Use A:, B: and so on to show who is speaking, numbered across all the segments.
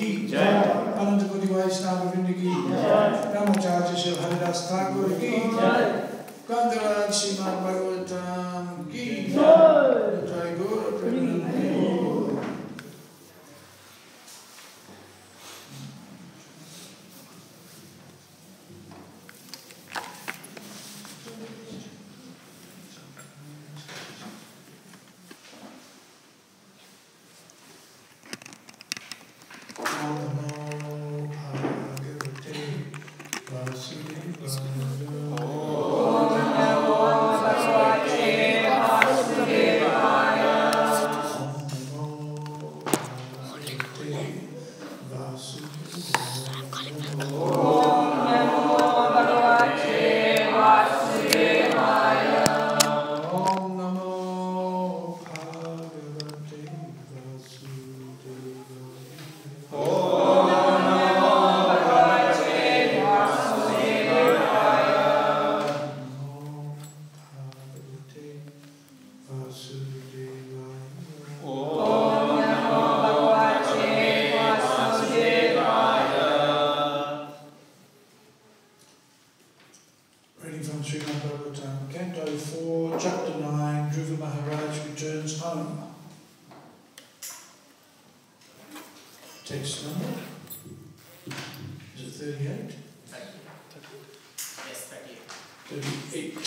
A: ki jai, Ananta Koti Vaishnava Vrinda ki jai, Brahmachari Ashram ki jai, Kandaraj Śrīmad Bhāgavatam ki jai, Jai Guru Premanande. Text number? Is it 38?
B: Yes, 38.
A: 38.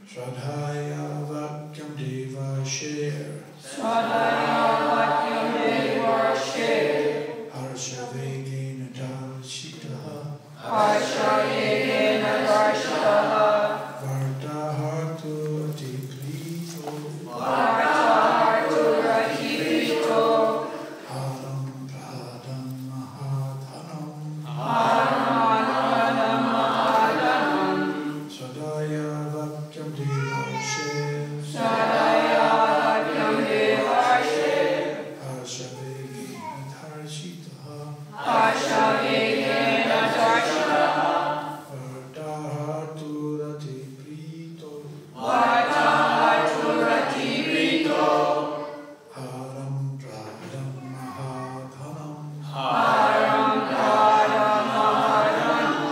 A: Shraddhaya Vakyam Deva Share.
C: Shraddhaya Vakyam Deva Share.
A: Harsha Vegena Darshitaha.
C: Harsha Vegena Darshitaha.
A: Varta Hartu Tikrito.
C: Varta Hartu Tikrito.
A: Haram Pradam Mahadhanam.
C: Haram Mahadhanam.
A: Shraddhaya Vakyam Deva Share.
C: Shraddhaya Vakyam Deva Share.
A: Harsha Vegena Darshitaha.
C: Harsha Vegena Darshitaha.
A: Varta Hartu Tikrito.
C: Varta Hartu Tikrito.
A: Haram Pradam Mahadhanam.
C: Haram Pradam Mahadhanam.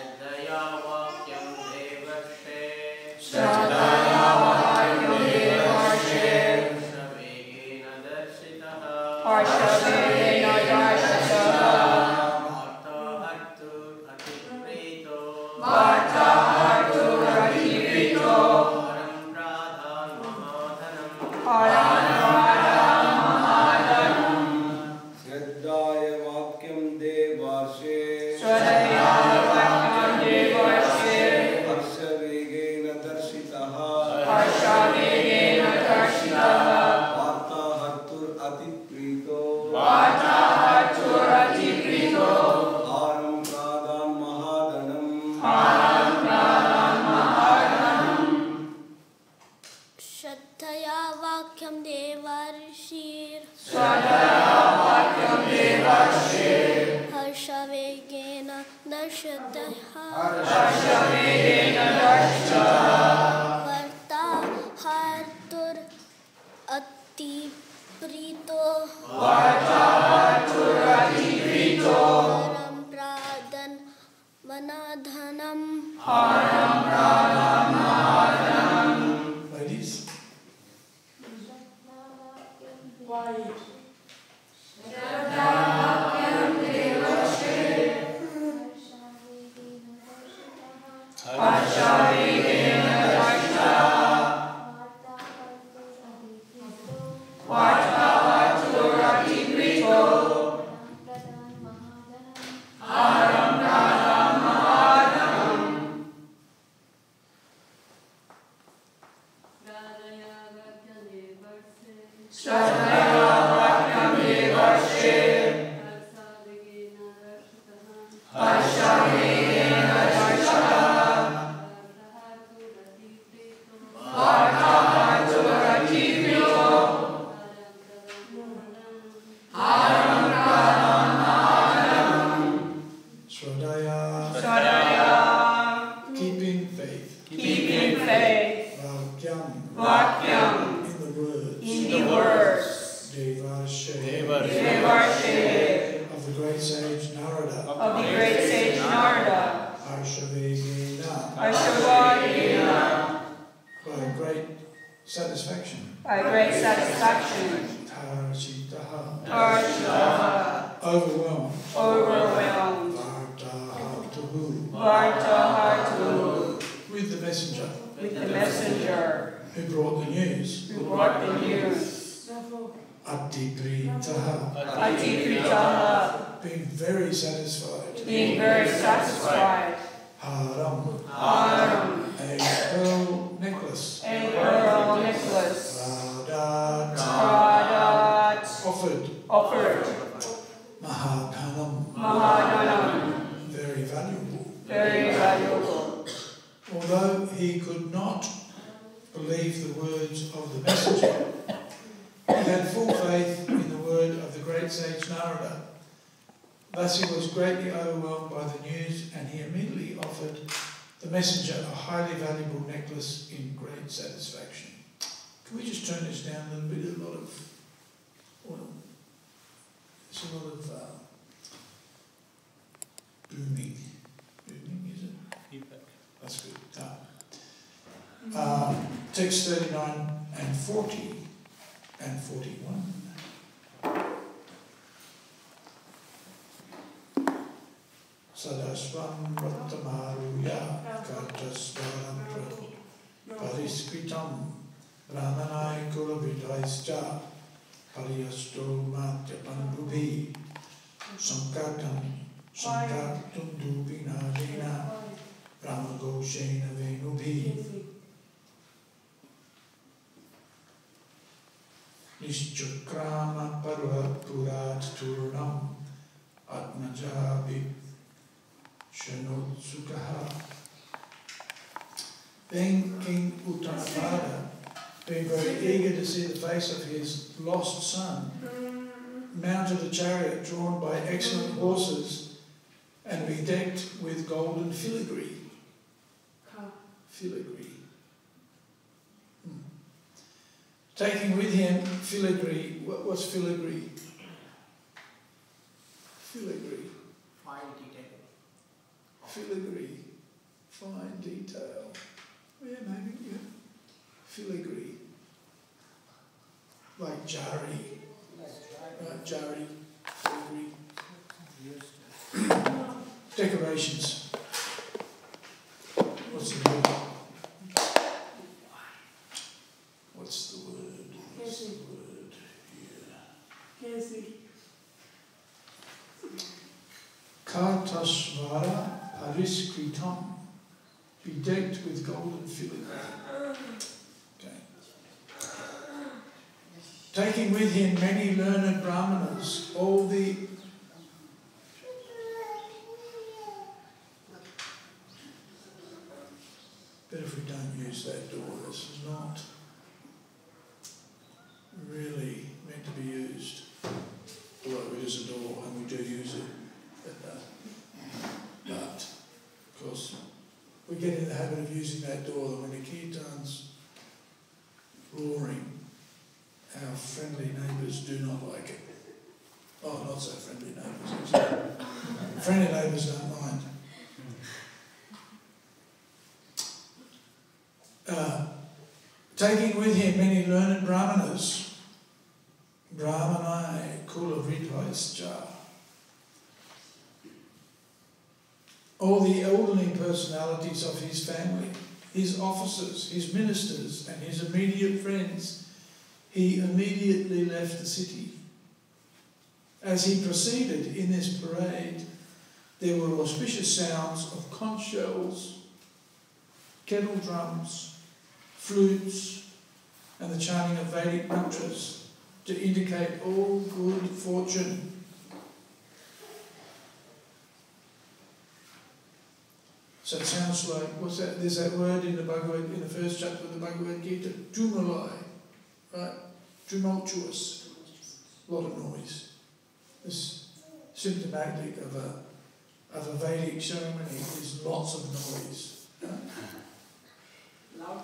B: Shraddhaya Vakyam Devashe.
C: Shraddhaya Vakyam Deva Share.
B: Harshavegena Darshitaha.
C: Harsha Vegena Darshitaha.
B: Varta Hartu Atikrito.
C: Varta Hartu Tikrito.
B: Haram Pradhan Mahadhanam.
C: Haram Pradam Mahadhanam.
D: Shraddhaya Vakyam Devashe.
C: Shraddhaya Vakyam Deva Share.
D: Harsha Vegena Darshitaha.
C: Harsha Vegena Darshitaha.
D: Varta Hartur Atikrito.
C: Varta Hartu Tikrito.
D: Haram Pradhan Mahadhanam.
C: Haram Pradam Mahadhanam.
E: Shraddhaya Vakyam Devarshir.
C: Shraddhaya Vakyam Deva Share.
E: Harsha Vegena Darshitaha.
C: Harsha Vegena Darshitaha.
E: Varta Hartur Atiprito.
C: Varta Hartu Tikrito.
E: Haram Pradhan Manadhanam.
C: Haram Pradam Mahadhanam.
A: Ladies,
C: Harsha Vegena Darshitaha. Varta Hartu Tikrito. Haram Pradam Mahadhanam. Shraddhaya Vakyam Deva Share. Harsha Vegena Darshitaha. Varta Hartu Tikrito. Haram Pradam Mahadhanam.
A: Shraddhaya,
C: Shraddhaya.
A: keeping faith.
C: Keeping faith.
A: Vakyam,
C: Vakyam.
A: satisfaction.
C: By great satisfaction.
A: Tarchitaha.
C: Tarchitaha.
A: Overwhelmed.
C: Overwhelmed.
A: Vartahatuhu.
C: Vartahatu.
A: With the messenger.
C: With the messenger.
A: Who brought the news.
C: Who brought the news.
A: Atipritaha.
C: Atipritaha.
A: Being very satisfied.
C: Being very satisfied.
A: Haram.
C: Haram.
A: A pearl necklace.
C: A pearl necklace.
A: Radat.
C: Radat.
A: Offered.
C: Offered.
A: Mahadhanam.
C: Mahadhanam.
A: Very valuable.
C: Very valuable.
A: Although he could not believe the words of the messenger, he had full faith in the word of the great sage Narada. Thus he was greatly overwhelmed by the news, and he immediately offered the messenger a highly valuable necklace in great satisfaction. Can we just turn this down a little bit? There's a lot of booming. Booming, is it?
B: Feedback.
A: That's good. Text 39 and 40 and 41. Sadasvam Ratamaruya Kartasvaram Pariskritam Brahmanai Kulavidaischa Pariyasto Matya Pandubhi Sankartam Dubinadina Brahmagoshena Venubhi Nishchakrama Parva Purat Turnam Atmajabi Shanotsukaha. Then King Uttanapada, being very eager to see the face of his lost son, mounted a chariot drawn by excellent horses and bedecked with golden filigree. Filigree. Taking with him filigree. What's filigree? Filigree.
B: Fine detail.
A: Filigree. Fine detail. Yeah, maybe, yeah. Filigree. Like jari. Right, jari. Filigree. Decorations. What's the word? What's the word? What's the word here? Kartasvara Pariskritam, bedecked with golden filigree. Okay. Taking with him many learned brahmanas, all the but if we don't use that door, this is not really meant to be used. Although it is a door and we do use it. But of course, we get in the habit of using that door that when the kirtan's roaring, our friendly neighbours do not like it. Oh, not so friendly neighbours, actually. Friendly neighbours don't mind. Taking with him many learned brahmanas, Brahmanai Kula Vidvaischa, all the elderly personalities of his family, his officers, his ministers, and his immediate friends, he immediately left the city. As he proceeded in this parade, there were auspicious sounds of conch shells, kettle drums, flutes, and the chanting of Vedic mantras to indicate all good fortune. So it sounds like, what's that? There's that word in the first chapter of the Bhagavad Gita, tumuli, right? Tumultuous, a lot of noise. This symptomatic of a Vedic ceremony is lots of noise.
C: Loud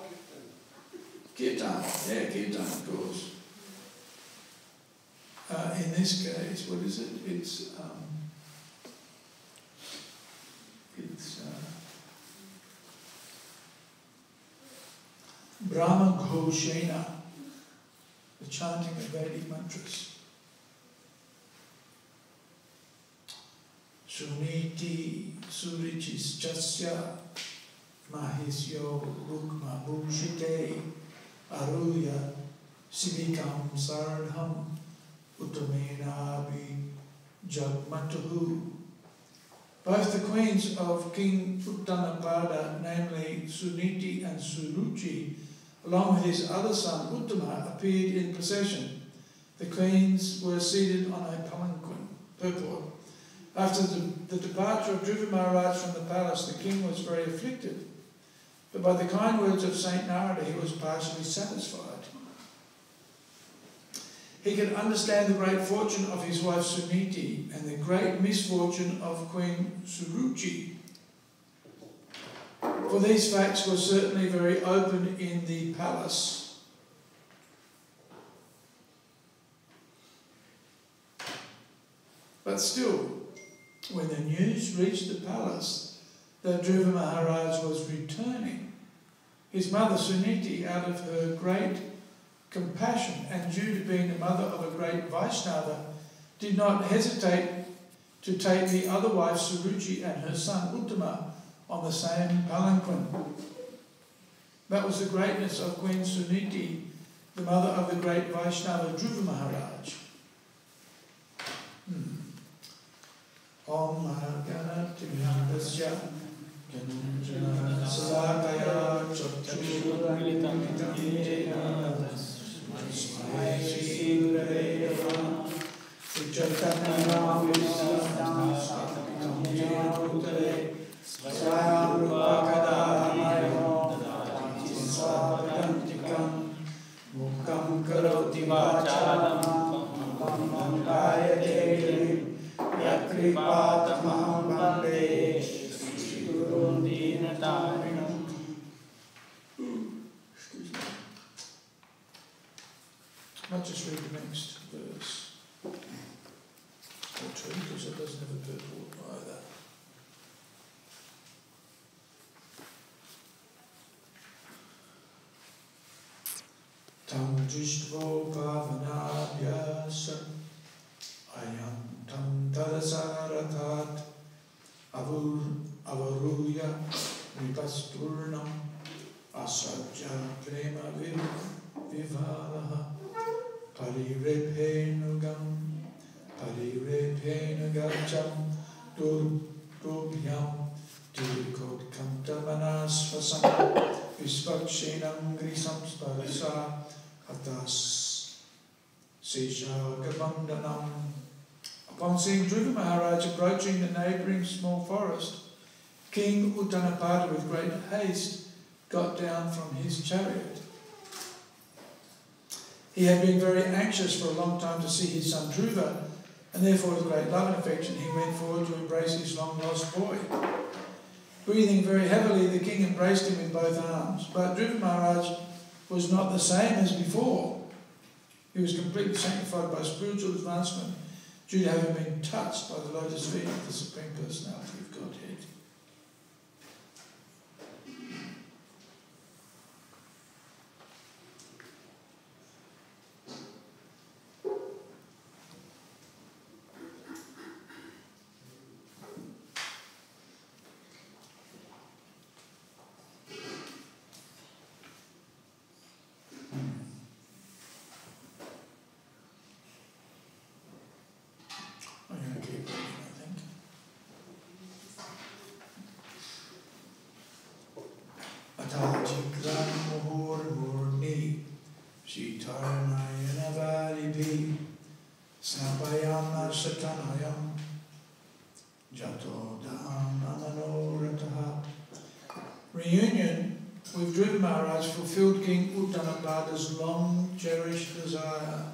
A: kirtan, yeah, kirtan, of course. In this case, what is it? It's Brahmachari, the chanting of Vedic mantras. Suniti surichis chasya mahisyo rukma bhushite aruya sivikam sardham uttamenabi jagmatuhu. Both the queens of King Uttanapada, namely Suniti and Suruchi, along with his other son Uttama, appeared in procession. The queens were seated on a palanquin, purport. After the departure of Dhruva Maharaj from the palace, the king was very afflicted, but by the kind words of Saint Narada, he was partially satisfied. He could understand the great fortune of his wife Suniti and the great misfortune of Queen Suruchi, for these facts were certainly very open in the palace. But still, when the news reached the palace that Dhruva Maharaj was returning, his mother Suniti, out of her great compassion and due to being the mother of a great Vaishnava, did not hesitate to take the other wife Suruchi and her son Uttama on the same palanquin. That was the greatness of Queen Suniti, the mother of the great Vaishnava Dhruva Maharaj. Om Ganatiyandasya Ganjana Salakaya Chakshuralitam Yena Smai Shirayava Suchatanam Visam Satam Janutare Svayam Rupakadamayam Dadati Svadantikam Mukam Karoti Vacharam Pamam Gayate Yakripatamaham Bande Shri Gurun Dinatarinam. I'll just read the next verse or two, because it doesn't have a purport either. Tam Jishtvo Pavanabhyasa Ayam Tam Tadasaratat Avaruya Vipasturnam Asajja Prema Vivalaha Parirepenugam Gacham Durbyam Dirikot Kantamanasvasam Visvakshinam Grisam Sparasa Atas Sejagabandanam. Upon seeing Dhruva Maharaj approaching the neighbouring small forest, King Uttanapada with great haste got down from his chariot. He had been very anxious for a long time to see his son Dhruva, and therefore with great love and affection he went forward to embrace his long-lost boy. Breathing very heavily, the king embraced him with both arms, but Dhruva Maharaj was not the same as before. He was completely sanctified by spiritual advancement due to having been touched by the lotus feet of the Supreme Personality of Godhead. Reunion with Dhruva Maharaj fulfilled King Uttanapada's long-cherished desire.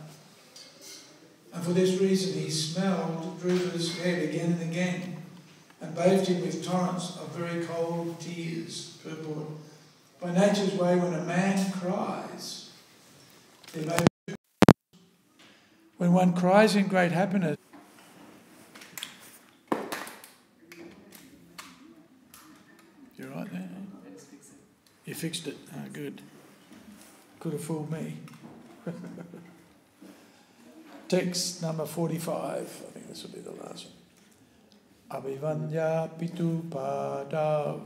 A: And for this reason he smelled Dhruva's head again and again and bathed him with torrents of very cold tears. Purport. By nature's way, when a man cries, there may be... When one cries in great happiness, you're right there? You fixed it. Ah, good. Could have fooled me. Text number 45. I think this will be the last one. Abhivanya pitu padav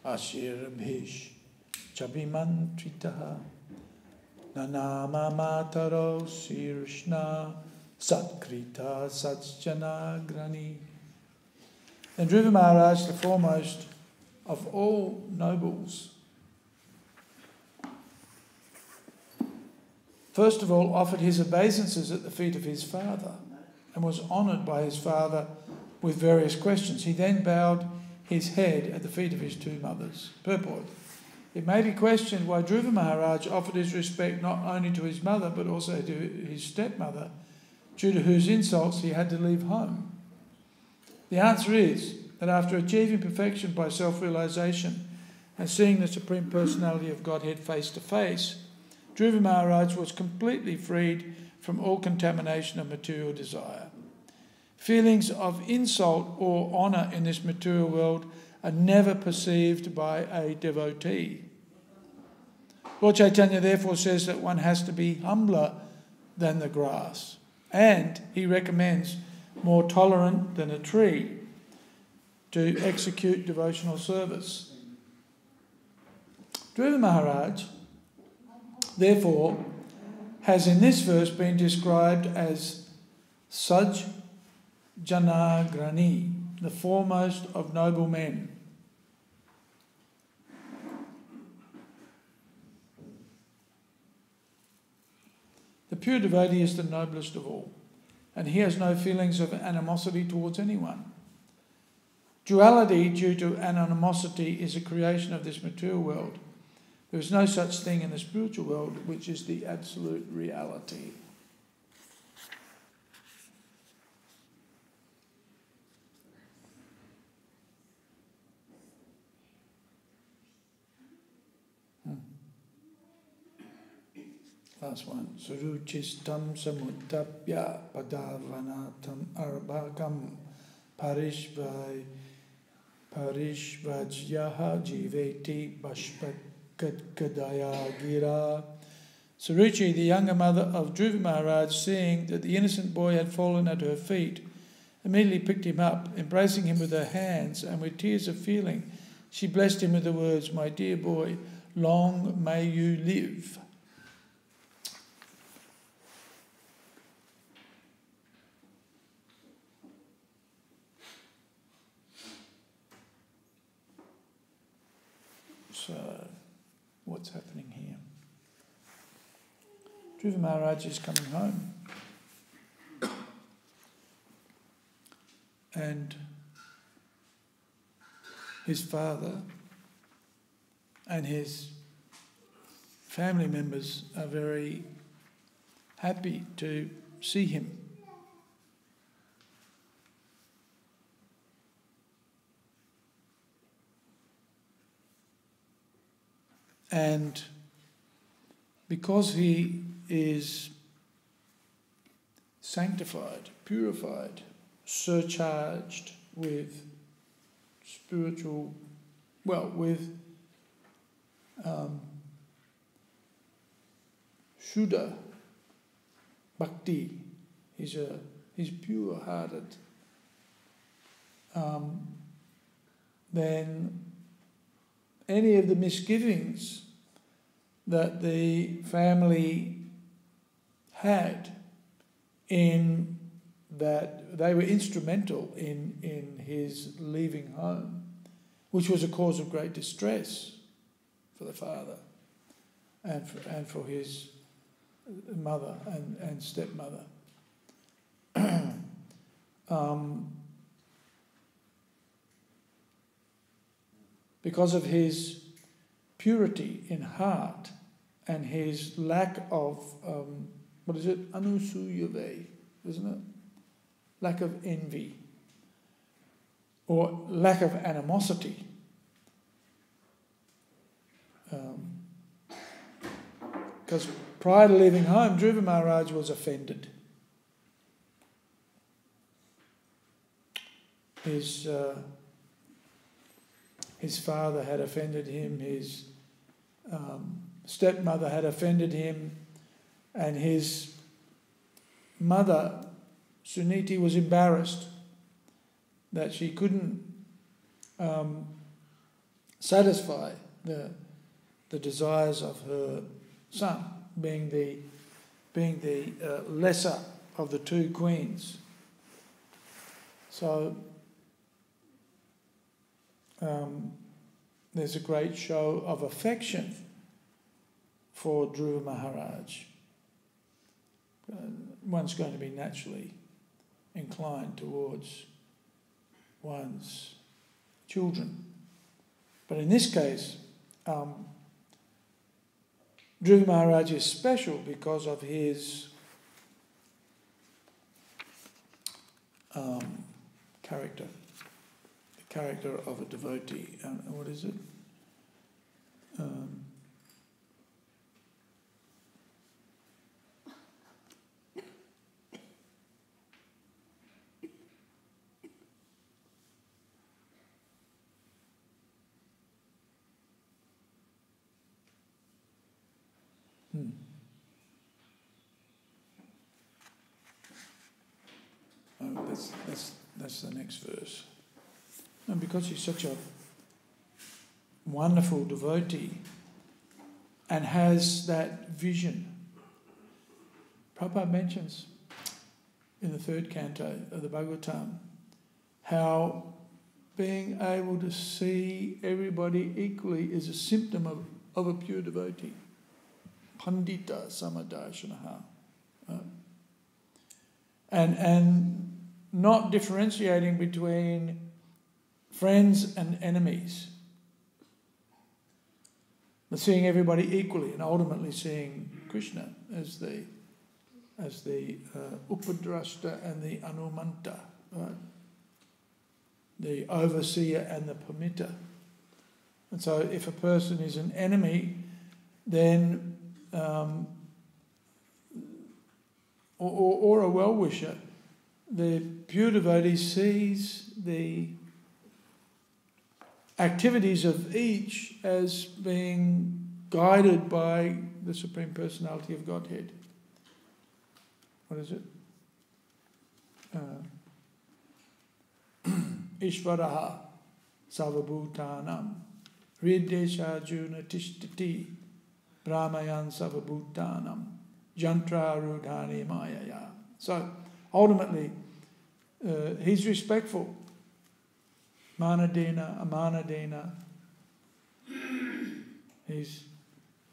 A: ashirbhish chabimantritaha nanama mataro sirshna satkrita satjana grani. And Dhruva Maharaj, the foremost of all nobles, first of all offered his obeisances at the feet of his father and was honoured by his father with various questions. He then bowed his head at the feet of his two mothers. Purport. It may be questioned why Dhruva Maharaj offered his respect not only to his mother but also to his stepmother, due to whose insults he had to leave home. The answer is that after achieving perfection by self-realisation and seeing the Supreme Personality of Godhead face to face, Dhruva Maharaj was completely freed from all contamination of material desire. Feelings of insult or honour in this material world are never perceived by a devotee. Lord Chaitanya therefore says that one has to be humbler than the grass, and he recommends more tolerant than a tree to execute devotional service. Dhruva Maharaj, therefore, has in this verse been described as Saj Janagrani, the foremost of noble men. The pure devotee is the noblest of all, and he has no feelings of animosity towards anyone. Duality due to animosity is a creation of this material world. There is no such thing in the spiritual world, which is the absolute reality. Last one. Suruchistam samutapya padavanatam arbakam parishvajyaha jiveti bashpakadaya gira. Suruchi, the younger mother of Dhruva Maharaj, seeing that the innocent boy had fallen at her feet, immediately picked him up, embracing him with her hands, and with tears of feeling, she blessed him with the words, "My dear boy, long may you live." So, what's happening here? Dhruva Maharaj is coming home. And his father and his family members are very happy to see him. And because he is sanctified, purified, surcharged with spiritual, with Shuddha Bhakti, he's pure-hearted, then any of the misgivings that the family had in that they were instrumental in his leaving home, which was a cause of great distress for the father and for his mother and stepmother. Because of his purity in heart and his lack of, anusuyave, isn't it? Lack of envy or lack of animosity. Because prior to leaving home, Dhruva Maharaj was offended. His father had offended him, his stepmother had offended him, and his mother, Suniti, was embarrassed that she couldn't satisfy the desires of her son, being the lesser of the two queens. So there's a great show of affection for Dhruva Maharaj. One's going to be naturally inclined towards one's children. But in this case, Dhruva Maharaj is special because of his character, the character of a devotee. What is it? Oh, that's the next verse. And because he's such a wonderful devotee and has that vision, Prabhupada mentions in the third canto of the Bhagavatam how being able to see everybody equally is a symptom of a pure devotee. Pandita samadarshanaha. And not differentiating between friends and enemies, but seeing everybody equally and ultimately seeing Krishna as the upadrashta and the anumanta, right? The overseer and the permitter. And so if a person is an enemy, then or a well-wisher, the pure devotee sees the activities of each as being guided by the Supreme Personality of Godhead. What is it? Ishvaraha savabhutanam hridesha juna tishtiti brahmayan savabhutanam jantra rudhani mayaya. So ultimately he's respectful. Manadena, amanadena. He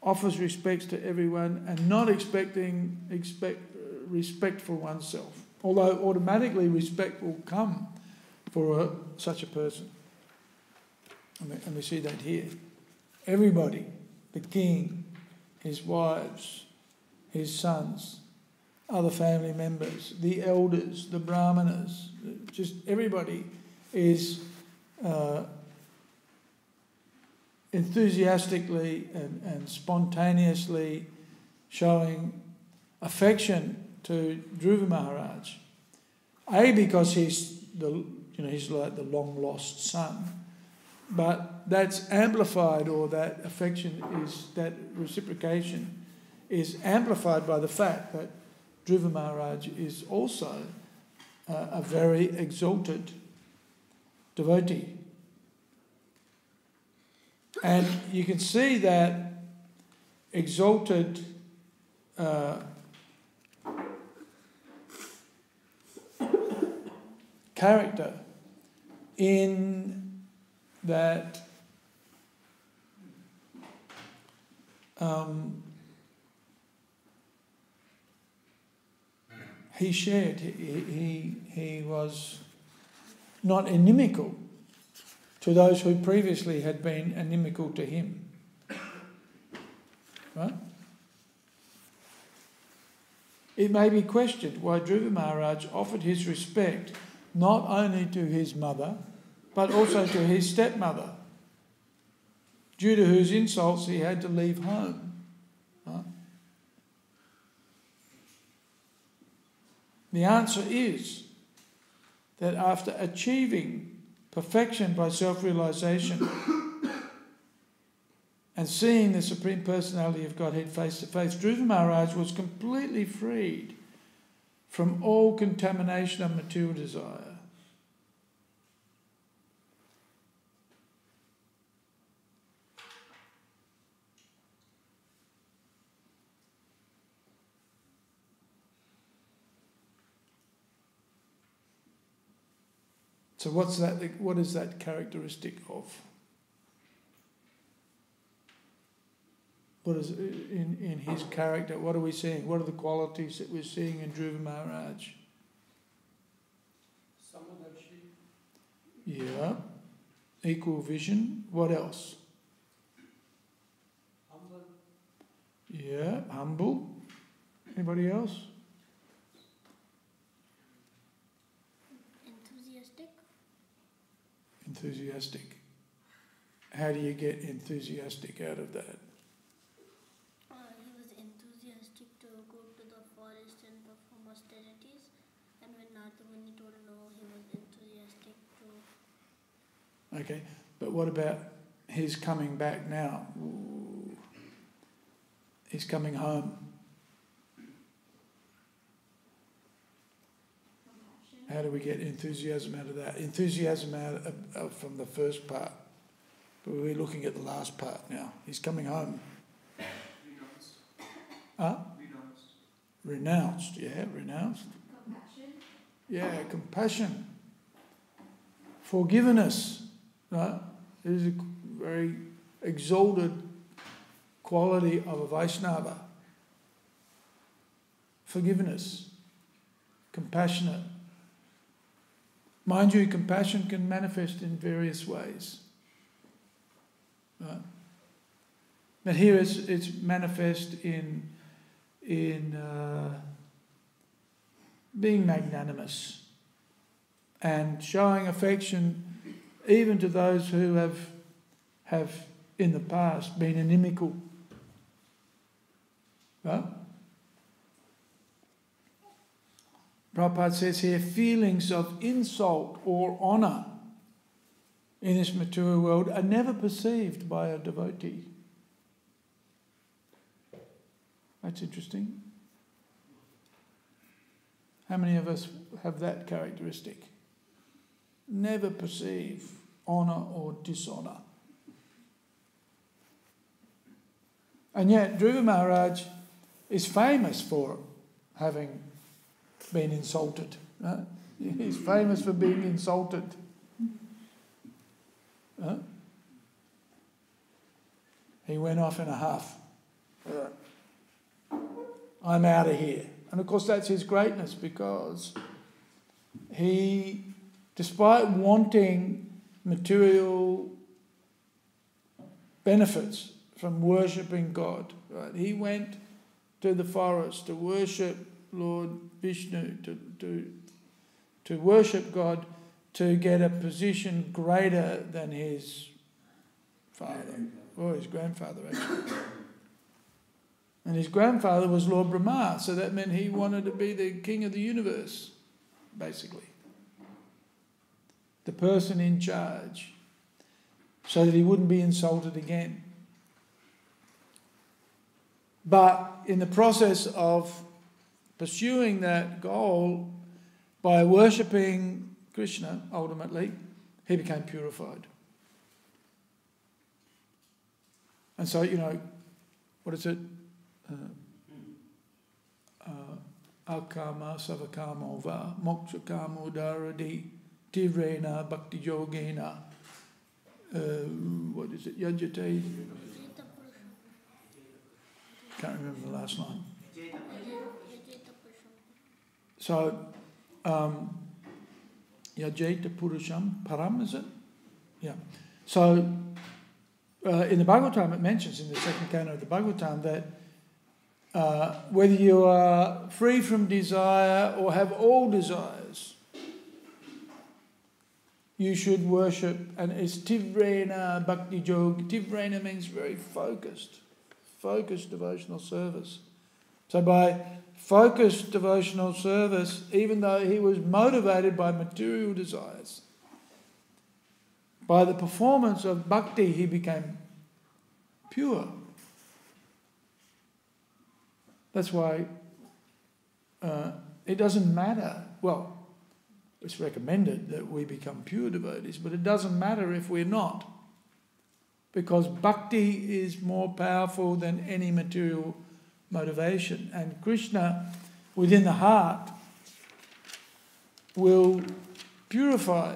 A: offers respects to everyone and not expecting respect for oneself. Although automatically respect will come for such a person. And we see that here. Everybody, the king, his wives, his sons, other family members, the elders, the brahmanas, just everybody is enthusiastically and spontaneously showing affection to Dhruva Maharaj. Because he's he's like the long lost son, but that's amplified, or that affection is, that reciprocation is amplified by the fact that Dhruva Maharaj is also a very exalted devotee. And you can see that exalted character in that he shared, he was not inimical to those who previously had been inimical to him. Right? It may be questioned why Dhruva Maharaj offered his respect not only to his mother, but also to his stepmother, due to whose insults he had to leave home. Right? The answer is that after achieving perfection by self-realization and seeing the Supreme Personality of Godhead face to face, Dhruva Maharaj was completely freed from all contamination of material desire. So what is that characteristic of? What is in his character? What are we seeing? What are the qualities that we're seeing in Dhruva Maharaj?
C: Samadharshi.
A: Yeah. Equal vision. What else?
C: Humble.
A: Yeah. Humble. Anybody else? Enthusiastic. How do you get enthusiastic out of that?
E: He was enthusiastic to go to the forest and perform austerities, and when Narthamuni told no, he was enthusiastic to...
A: Okay, but what about his coming back now? Ooh. He's coming home. How do we get enthusiasm out of that? Enthusiasm out from the first part. But we're looking at the last part now. He's coming home.
C: Renounced.
A: Huh?
C: Renounced.
A: Renounced, yeah, renounced.
E: Compassion.
A: Yeah, compassion. Forgiveness, right? It is a very exalted quality of a Vaishnava. Forgiveness. Compassionate. Mind you, compassion can manifest in various ways. Right? But here it's manifest in being magnanimous and showing affection even to those who have in the past been inimical. Right? Prabhupada says here, feelings of insult or honour in this material world are never perceived by a devotee. That's interesting. How many of us have that characteristic? Never perceive honour or dishonour. And yet Dhruva Maharaj is famous for having been insulted. Right? He's famous for being insulted. He went off in a huff. I'm out of here. And of course that's his greatness, because he, despite wanting material benefits from worshipping God, right, he went to the forest to worship Lord Vishnu, to worship God, to get a position greater than his father, or his grandfather actually. And his grandfather was Lord Brahma, so that meant he wanted to be the king of the universe, basically. The person in charge, so that he wouldn't be insulted again. But in the process of pursuing that goal, by worshipping Krishna, ultimately, he became purified. And so, what is it? Akama savakama va moksha kama udaradi tivrena bhakti yogena. What is it? Yajate. Can't remember the last line. So, Yajeta Purusham Param, is it? Yeah. So, in the Bhagavatam it mentions, in the second canon of the Bhagavatam, that whether you are free from desire or have all desires, you should worship, and it's Tivrena Bhakti Yoga. Tivrena means very focused devotional service. So by focused devotional service, even though he was motivated by material desires, by the performance of bhakti he became pure. That's why it doesn't matter. Well, it's recommended that we become pure devotees, but it doesn't matter if we're not, because bhakti is more powerful than any material motivation. And Krishna, within the heart, will purify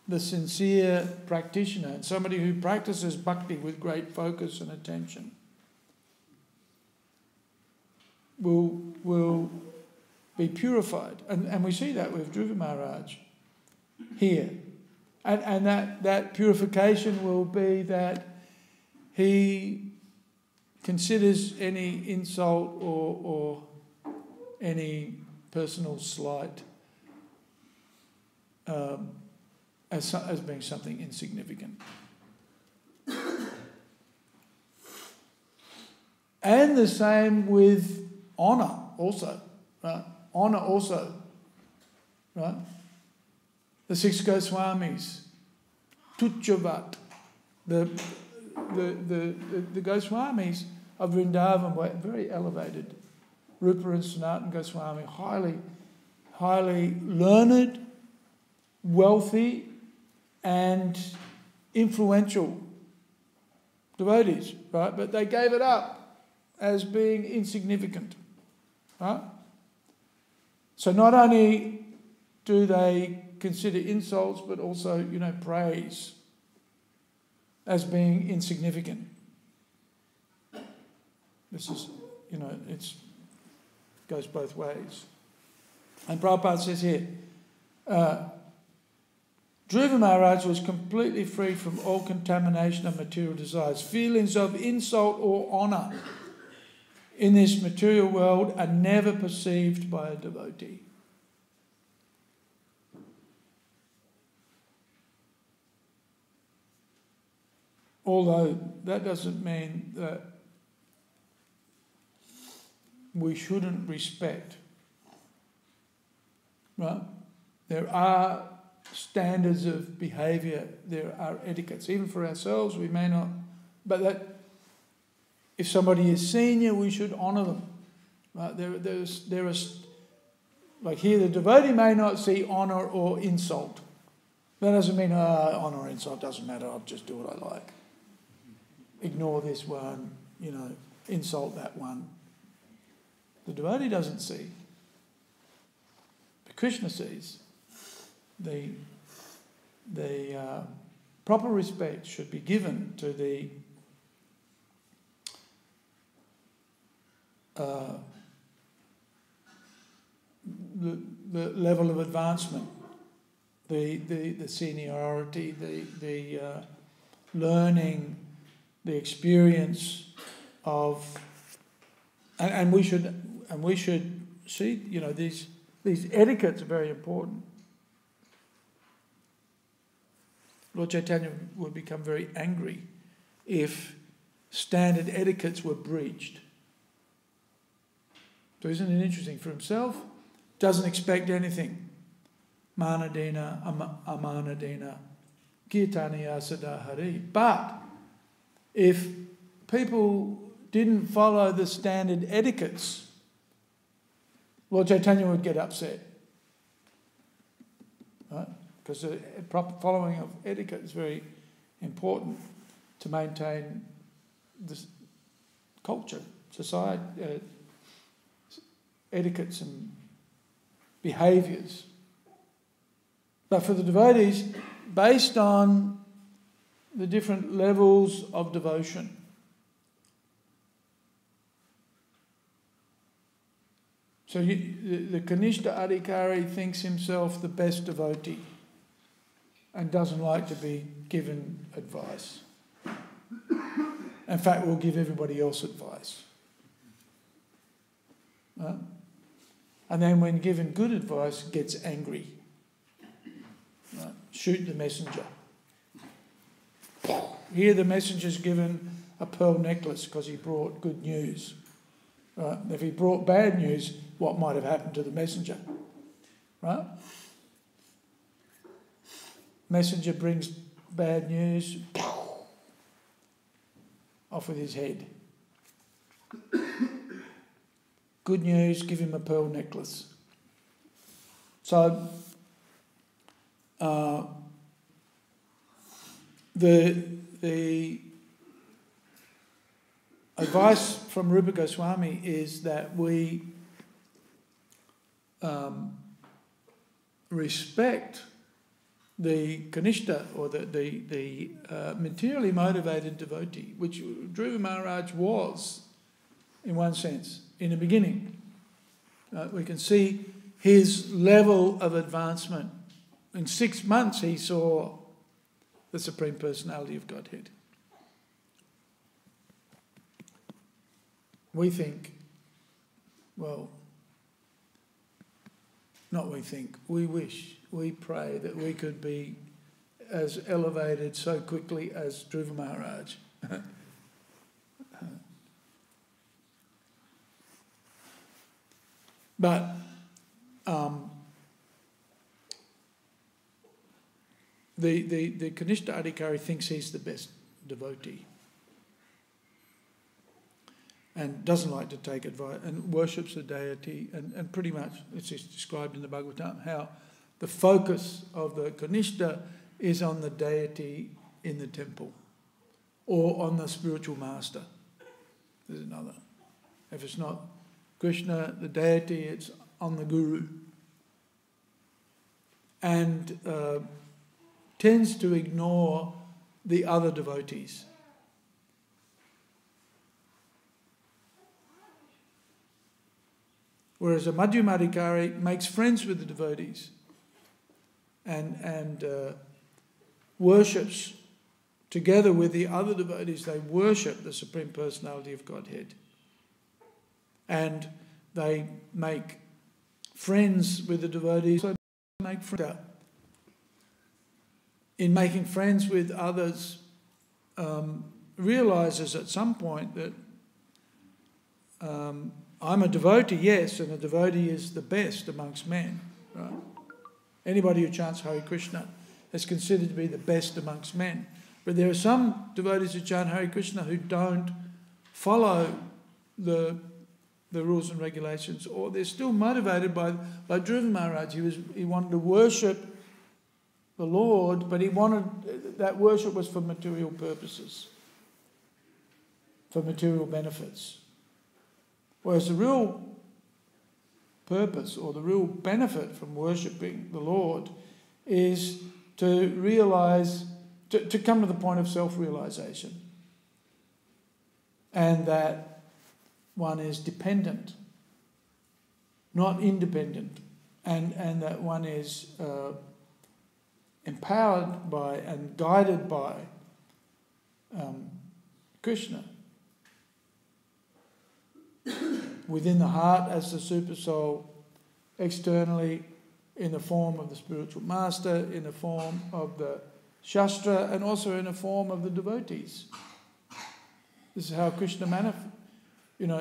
A: the sincere practitioner, and somebody who practices bhakti with great focus and attention will be purified. And we see that with Dhruva Maharaj here. And that purification will be that he considers any insult or any personal slight as being something insignificant. And the same with honour also, right? Honour also, right? The 6 Goswamis, Tuchavat, the Goswamis of Vrindavan were very elevated. Rupa and Sanatana Goswami, highly learned, wealthy and influential devotees, right? But they gave it up as being insignificant, right? So not only do they consider insults, but also, praise as being insignificant. This is, it goes both ways. And Prabhupada says here, Dhruva Maharaj was completely free from all contamination of material desires. Feelings of insult or honour in this material world are never perceived by a devotee. Although that doesn't mean that we shouldn't respect, right? There are standards of behaviour, there are etiquettes. Even for ourselves, we may not, but that if somebody is senior, we should honour them. Right? There is, like here, the devotee may not see honour or insult. That doesn't mean honour or insult doesn't matter. I'll just do what I like. Ignore this one, insult that one. The devotee doesn't see, but Krishna sees. The proper respect should be given to the level of advancement, the seniority, the learning, the experience of, and we should see, these etiquettes are very important. Lord Chaitanya would become very angry if standard etiquettes were breached. So isn't it interesting? For himself, doesn't expect anything. Manadena, amanadena, kirtaniya sada Hare. But if people didn't follow the standard etiquettes, Lord Chaitanya would get upset. Right? Because the proper following of etiquette is very important to maintain this culture, society, etiquettes and behaviours. But for the devotees, based on the different levels of devotion, so the Kanishta Adhikari thinks himself the best devotee and doesn't like to be given advice. In fact, will give everybody else advice. Right? And then when given good advice, gets angry. Right? Shoot the messenger. Here the messenger's given a pearl necklace because he brought good news. Right? If he brought bad news, what might have happened to the messenger? Right? Messenger brings bad news. Off off with his head. Good news, give him a pearl necklace. So the advice from Rupa Goswami is that we respect the Kanishta, or the materially motivated devotee, which Dhruva Maharaj was, in one sense, in the beginning. We can see his level of advancement. In 6 months he saw the Supreme Personality of Godhead. We think, well, not we think, we wish, we pray that we could be as elevated so quickly as Dhruva Maharaj. But the Kanishta Adhikari thinks he's the best devotee and doesn't like to take advice and worships the deity, and pretty much it's described in the Bhagavatam how the focus of the Kanishta is on the deity in the temple or on the spiritual master. There's another. If it's not Krishna, the deity, it's on the guru. And tends to ignore the other devotees. Whereas a Madhyamadhikari makes friends with the devotees and worships together with the other devotees. They worship the Supreme Personality of Godhead. And they make friends with the devotees. So make friends. In making friends with others, realises at some point that I'm a devotee, yes, and a devotee is the best amongst men. Right? Anybody who chants Hare Krishna is considered to be the best amongst men. But there are some devotees who chant Hare Krishna who don't follow the rules and regulations, or they're still motivated by Dhruva Maharaj. He wanted to worship the Lord, but he wanted that worship was for material purposes, for material benefits. Whereas the real purpose or the real benefit from worshipping the Lord is to realise, to come to the point of self-realisation, and that one is dependent, not independent, and that one is empowered by and guided by Krishna. Within the heart as the super soul, externally in the form of the spiritual master, in the form of the Shastra, and also in the form of the devotees. This is how Krishna manifests. You know,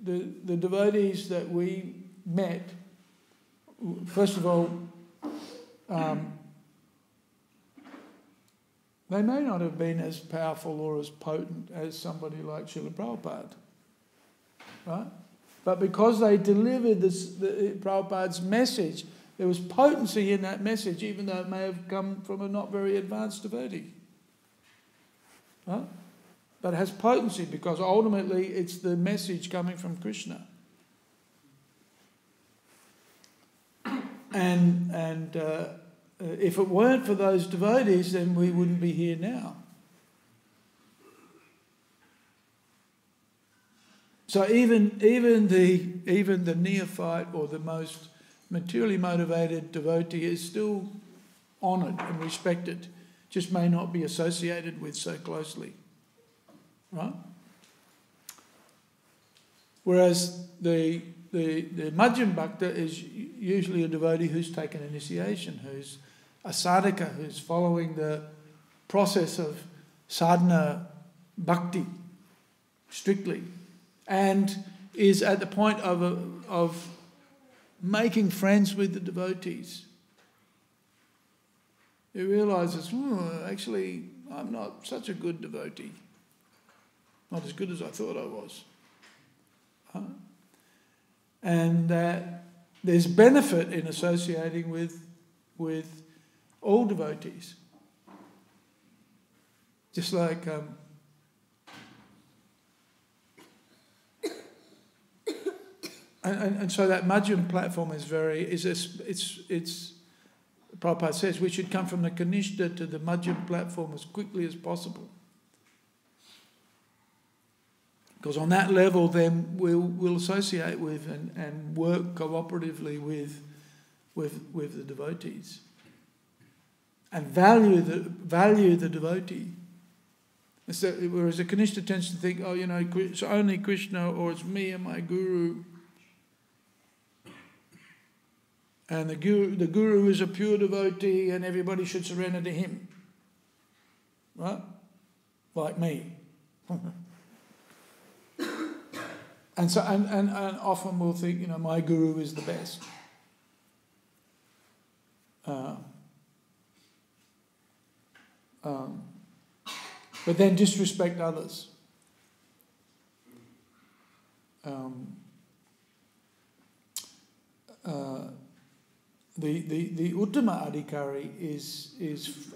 A: the devotees that we met, first of all, they may not have been as powerful or as potent as somebody like Srila Prabhupada, right? But because they delivered Prabhupada's message, there was potency in that message, even though it may have come from a not very advanced devotee. Right? But it has potency because ultimately it's the message coming from Krishna. And if it weren't for those devotees, then we wouldn't be here now. So even the neophyte or the most materially motivated devotee is still honoured and respected, just may not be associated with so closely. Right? Whereas the Madhyam Bhakta is usually a devotee who's taken initiation, who's a sadhaka, who's following the process of sadhana bhakti strictly, and is at the point of making friends with the devotees. He realises, actually, I'm not such a good devotee. not as good as I thought I was. And there's benefit in associating with all devotees. Just like and so that Madhyam platform is Prabhupada says we should come from the Kanishta to the Madhyam platform as quickly as possible. Because on that level then we'll associate with and work cooperatively with the devotees. And value the devotee. So, whereas the Kanishta tends to think, it's only Krishna or it's me and my guru. And the guru is a pure devotee and everybody should surrender to him. Right? Like me. And so and often we'll think, my guru is the best. But then disrespect others. The Uttama Adhikari is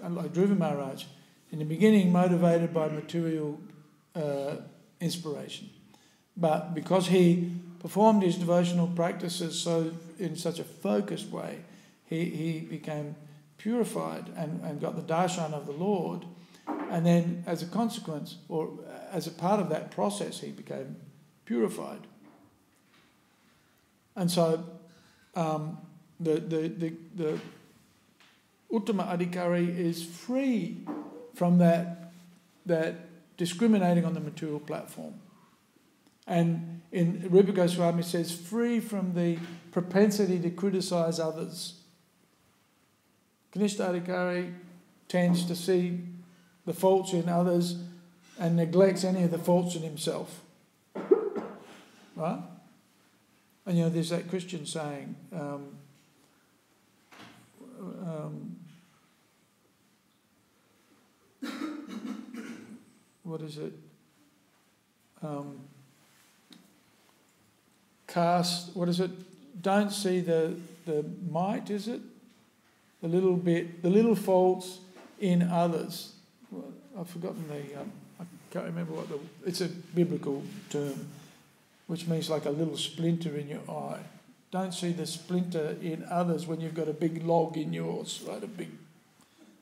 A: like Dhruva Maharaj, in the beginning motivated by material inspiration. But because he performed his devotional practices in such a focused way, he became purified and got the darshan of the Lord, and then as a consequence, or as a part of that process, he became purified. And so the Uttama Adhikari is free from that discriminating on the material platform. And in Rupa Goswami says, free from the propensity to criticise others. Kanishta Adhikari tends to see the faults in others and neglects any of the faults in himself. Right? And there's that Christian saying, what is it? Don't see the might, is it? The little faults in others. I've forgotten I can't remember it's a biblical term, which means like a little splinter in your eye. Don't see the splinter in others when you've got a big log in yours, right?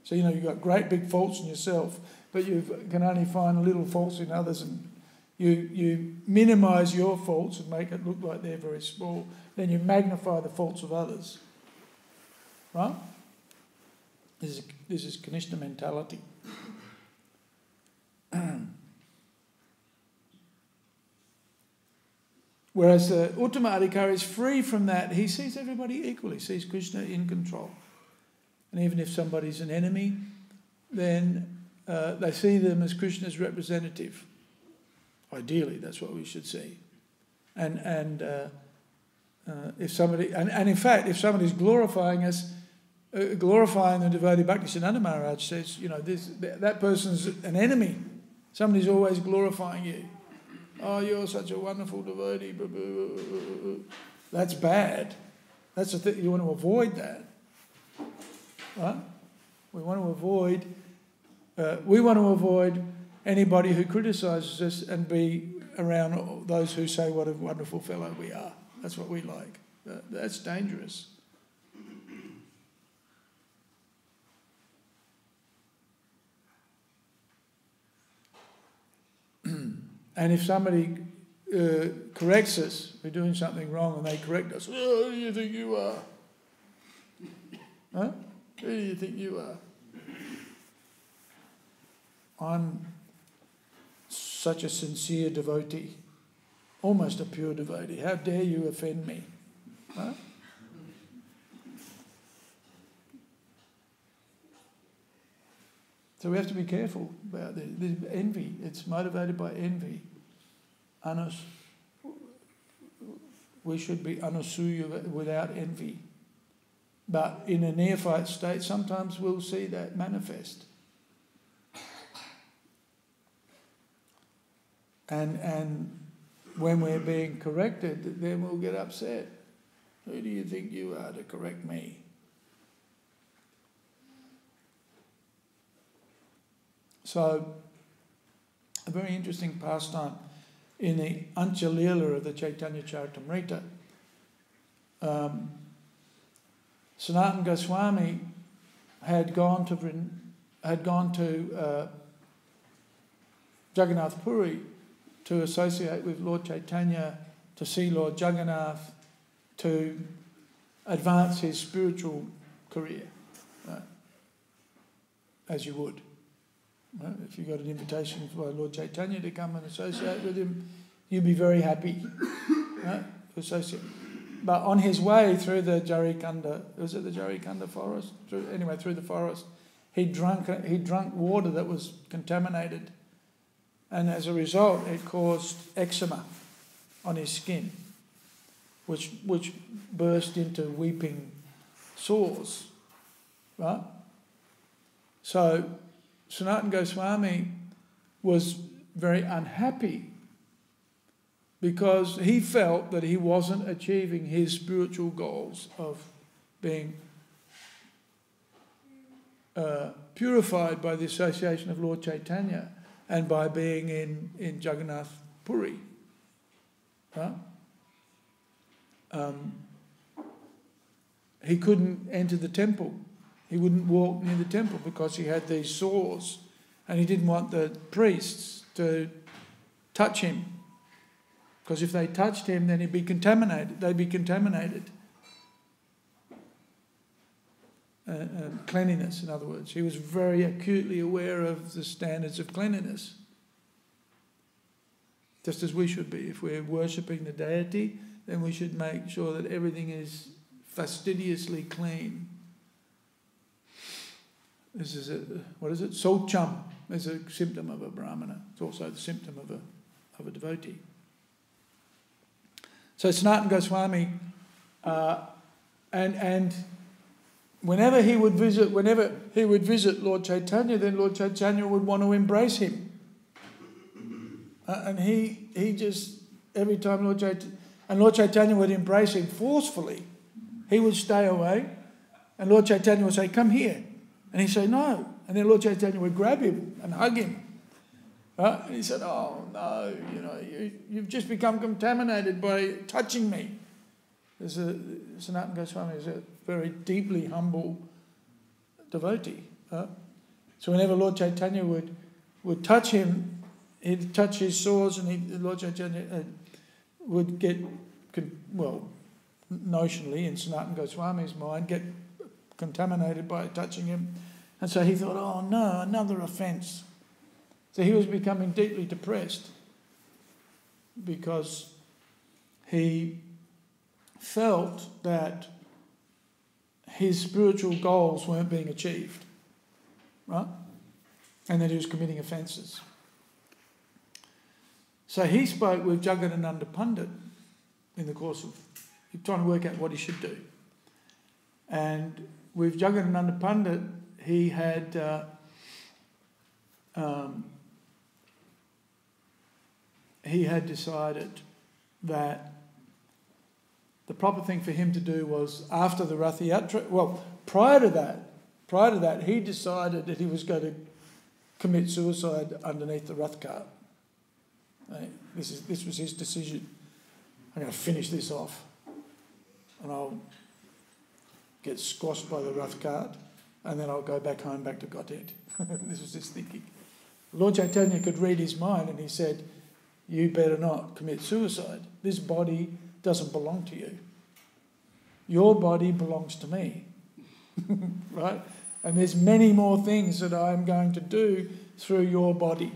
A: So you've got great big faults in yourself, but you can only find little faults in others, and you minimise your faults and make it look like they're very small. Then you magnify the faults of others, right? This is Kanishta mentality. Whereas the Uttama Adhikari is free from that. He sees everybody equally, sees Krishna in control. And even if somebody's an enemy, then they see them as Krishna's representative. Ideally, that's what we should see. And if somebody, and in fact, if somebody's glorifying us, glorifying the devotee, Bhaktisiddhanta Maharaj says, that person's an enemy. Somebody's always glorifying you. Oh, you're such a wonderful devotee. That's bad. That's the thing. You want to avoid that, right? We want to avoid anybody who criticises us and be around those who say what a wonderful fellow we are. That's what we like. That's dangerous. And if somebody corrects us, we're doing something wrong, and they correct us, oh, who do you think you are? Huh? Who do you think you are? I'm such a sincere devotee, almost a pure devotee. How dare you offend me? Huh? So we have to be careful about this. There's envy. It's motivated by envy. We should be anasuya, without envy. But in a neophyte state, sometimes we'll see that manifest. And when we're being corrected, then we'll get upset. Who do you think you are to correct me? So, a very interesting pastime in the Anchalila of the Chaitanya Charitamrita. Sanatana Goswami had gone to Jagannath Puri to associate with Lord Chaitanya, to see Lord Jagannath, to advance his spiritual career, right? As you would. Right? If you got an invitation for Lord Chaitanya to come and associate with him, you'd be very happy, right? To associate. But on his way through the Jarikanda, was it the Jarikanda forest? Through the forest, he drank water that was contaminated, and as a result, it caused eczema on his skin, which burst into weeping sores, right? So Sanatana Goswami was very unhappy because he felt that he wasn't achieving his spiritual goals of being purified by the association of Lord Chaitanya and by being in Jagannath Puri. Right? He couldn't enter the temple. He wouldn't walk near the temple because he had these sores, and he didn't want the priests to touch him, because if they touched him, then he'd be contaminated. They'd be contaminated. Cleanliness, in other words. He was very acutely aware of the standards of cleanliness, just as we should be. If we're worshipping the deity, then we should make sure that everything is fastidiously clean. This is Saucham is a symptom of a Brahmana. It's also the symptom of a devotee. So Sanatana Goswami, and whenever he would visit Lord Chaitanya, then Lord Chaitanya would want to embrace him, and he just every time Lord Chaitanya would embrace him forcefully, he would stay away, and Lord Chaitanya would say, "Come here." And he'd say, "No." And then Lord Chaitanya would grab him and hug him. And he said, "Oh, no, you've just become contaminated by touching me." Sanatana Goswami is a very deeply humble devotee. So whenever Lord Chaitanya would touch him, he'd touch his sores, and Lord Chaitanya would get, notionally in Sanatana Goswami's mind, get contaminated by touching him. And so he thought, "Oh no, another offence." So he was becoming deeply depressed because he felt that his spiritual goals weren't being achieved, right? And that he was committing offences. So he spoke with Jagadananda Pandit in the course of trying to work out what he should do. And with Jagadananda Pandit, he had decided that the proper thing for him to do was after the Rath Yatra. Well, prior to that, he decided that he was going to commit suicide underneath the Rath cart. This was his decision. I'm going to finish this off, and I'll get squashed by the Rath cart, and then I'll go back home, back to Godhead. This was his thinking. Lord Chaitanya could read his mind, and he said, "You better not commit suicide. This body doesn't belong to you. Your body belongs to me." Right? And there's many more things that I'm going to do through your body.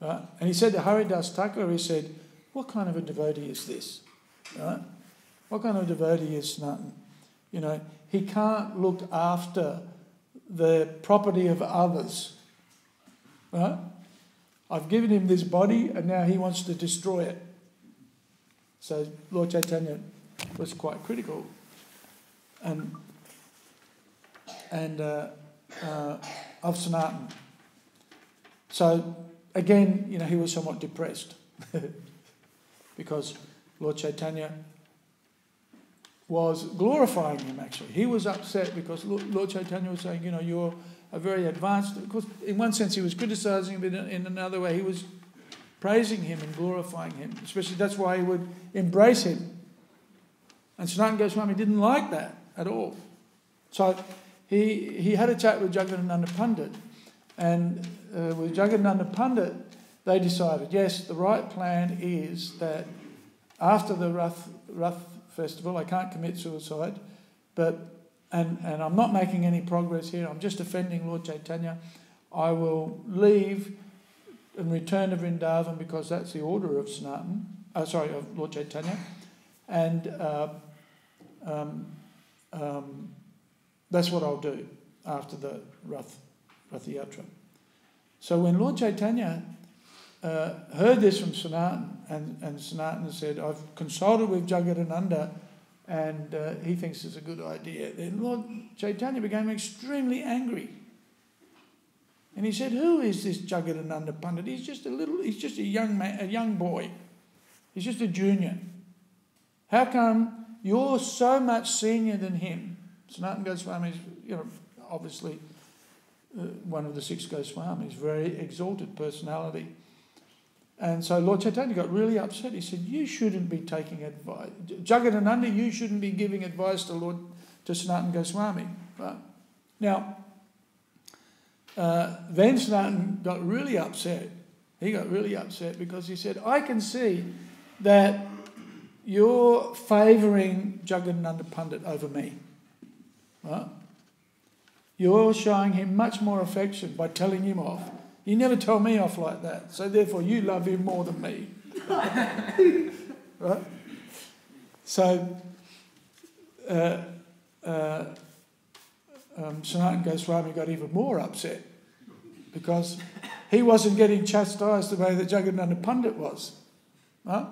A: Right? And he said to Haridas Thakur, he said, "What kind of a devotee is this? Right? What kind of devotee is Sanatana? He can't look after the property of others. Right? I've given him this body, and now he wants to destroy it." So Lord Chaitanya was quite critical and of Sanatana. So again, he was somewhat depressed because Lord Chaitanya was glorifying him, actually. He was upset because Lord Chaitanya was saying, you're a very advanced... Of course, in one sense he was criticising him, but in another way he was praising him and glorifying him. Especially that's why he would embrace him. And Sanatana Goswami didn't like that at all. So he had a chat with Jagadananda Pandit. And with Jagadananda Pandit, they decided, yes, the right plan is that after the Rath festival, I can't commit suicide, and I'm not making any progress here, I'm just offending Lord Chaitanya, I will leave and return to Vrindavan because that's the order of of Lord Chaitanya, and that's what I'll do after the Rath Yatra. So when Lord Chaitanya heard this from Sanatana, and Sanatana said, I've consulted with Jagadananda and he thinks it's a good idea, then Lord Chaitanya became extremely angry. And he said, who is this Jagadananda Pandit? He's just a young man, a young boy. He's just a junior. How come you're so much senior than him? Sanatana Goswami is, obviously one of the 6 Goswamis, very exalted personality. And so Lord Chaitanya got really upset. He said, you shouldn't be taking advice. Jagadananda, you shouldn't be giving advice to Sanatana Goswami. Right? Now, then Sanatana got really upset. He got really upset because he said, I can see that you're favouring Jagadananda Pandit over me. Right? You're showing him much more affection by telling him off. You never tell me off like that, so therefore you love him more than me. Right? So Sanatana Goswami got even more upset because he wasn't getting chastised the way that Jagadananda Pandit was. Right?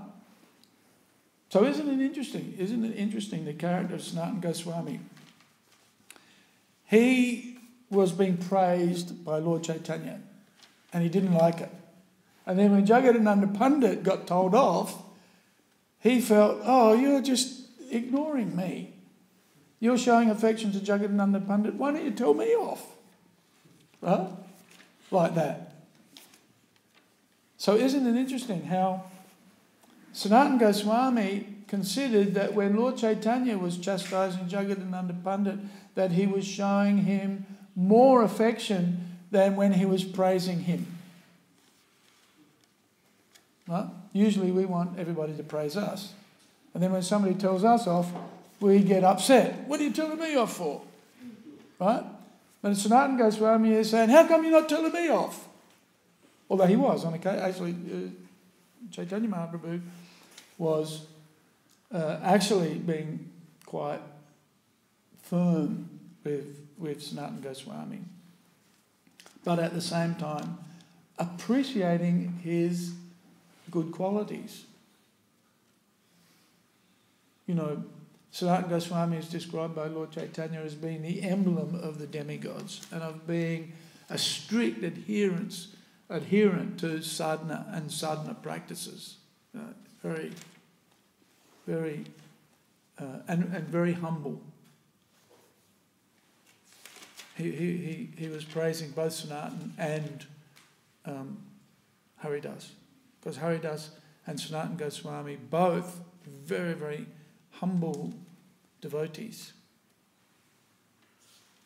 A: So isn't it interesting? Isn't it interesting, the character of Sanatana Goswami? He was being praised by Lord Chaitanya, and he didn't like it. And then when Jagadananda Pandit got told off, he felt, oh, you're just ignoring me. You're showing affection to Jagadananda Pandit. Why don't you tell me off? Right? Like that. So isn't it interesting how Sanatana Goswami considered that when Lord Chaitanya was chastising Jagadananda Pandit, that he was showing him more affection than when he was praising him. Right? Usually we want everybody to praise us. And then when somebody tells us off, we get upset. What are you telling me off for? Right? But Sanatana Goswami is saying, how come you're not telling me off? Although he was on occasion. Actually, Chaitanya Mahaprabhu was actually being quite firm with Sanatana Goswami, but at the same time appreciating his good qualities. Sanatana Goswami is described by Lord Chaitanya as being the emblem of the demigods and of being a strict adherent to sadhana and sadhana practices. Very, very, and very humble. He was praising both Sanatana and Haridas, because Haridas and Sanatana Goswami both very, very humble devotees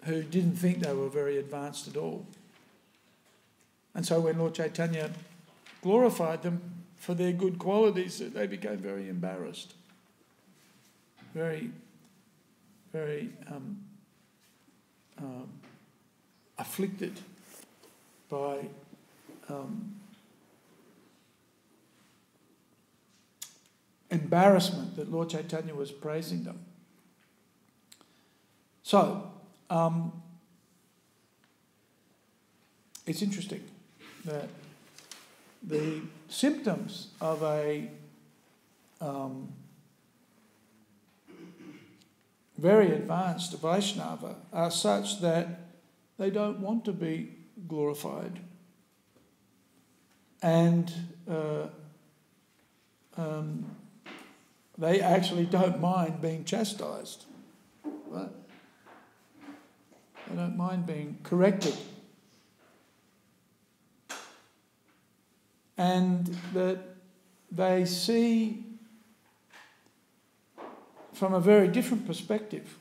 A: who didn't think they were very advanced at all. And so when Lord Chaitanya glorified them for their good qualities, they became very embarrassed, very, very afflicted by embarrassment that Lord Chaitanya was praising them. So, it's interesting that the symptoms of a very advanced Vaishnava are such that they don't want to be glorified. and they actually don't mind being chastised, right? They don't mind being corrected. And that they see from a very different perspective.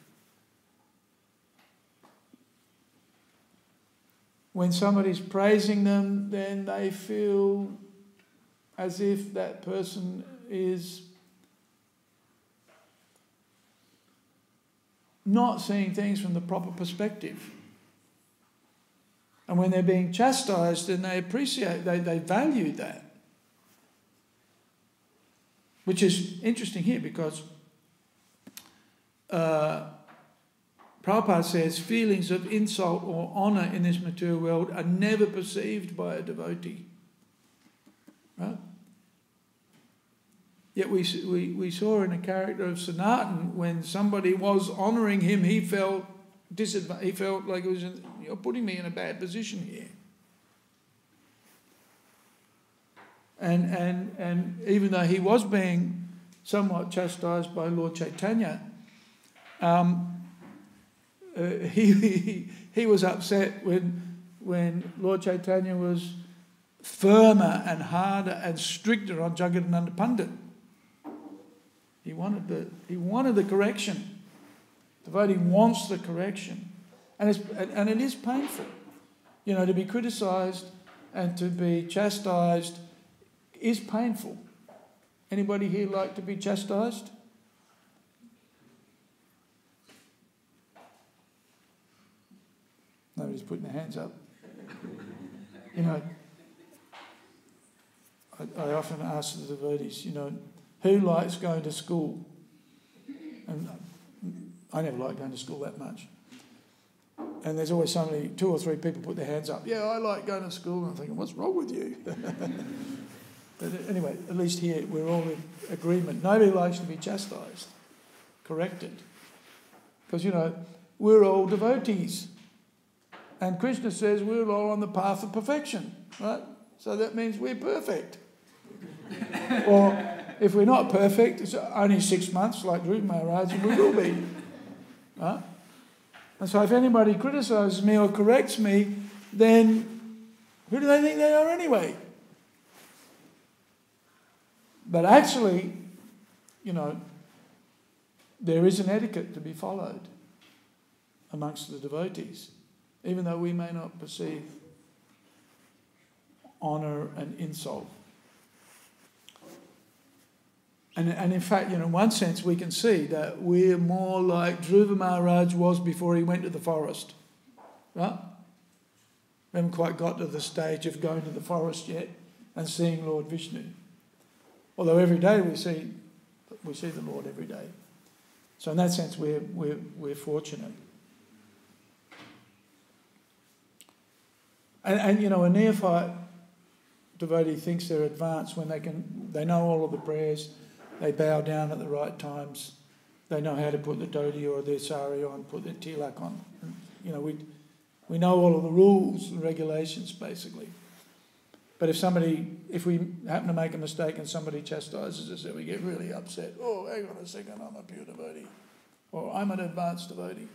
A: When somebody's praising them, then they feel as if that person is not seeing things from the proper perspective. And when they're being chastised, then they appreciate, they value that. Which is interesting here because Prabhupada says feelings of insult or honour in this material world are never perceived by a devotee. Right? Yet we saw in a character of Sanatan, when somebody was honouring him, he felt he felt like you're putting me in a bad position here. And even though he was being somewhat chastised by Lord Chaitanya, he was upset when Lord Chaitanya was firmer and harder and stricter on Jagadananda Pandit. He wanted the correction. The devotee wants the correction, and it is painful, to be criticised and to be chastised is painful. Anybody here like to be chastised? Nobody's putting their hands up. I often ask the devotees, who likes going to school? And I never liked going to school that much. And there's always somebody, 2 or 3 people put their hands up. Yeah, I like going to school. And I'm thinking, what's wrong with you? But anyway, at least here we're all in agreement. Nobody likes to be chastised, corrected. Because, we're all devotees. And Krishna says we're all on the path of perfection, right? So that means we're perfect. Or if we're not perfect, it's only 6 months like Dhruva Maharaj, and we will be. Right? And so if anybody criticises me or corrects me, then who do they think they are anyway? But actually, there is an etiquette to be followed amongst the devotees, even though we may not perceive honour and insult. And in fact, in one sense, we can see that we're more like Dhruva Maharaj was before he went to the forest. Right? We haven't quite got to the stage of going to the forest yet and seeing Lord Vishnu. Although every day we see the Lord every day. So in that sense, we're fortunate. And a neophyte devotee thinks they're advanced when they know all of the prayers. They bow down at the right times. They know how to put the dhoti or their sari on, put their tilak on. We know all of the rules and regulations, basically. But if we happen to make a mistake and somebody chastises us, then we get really upset. Oh, hang on a second, I'm a pure devotee. Or I'm an advanced devotee.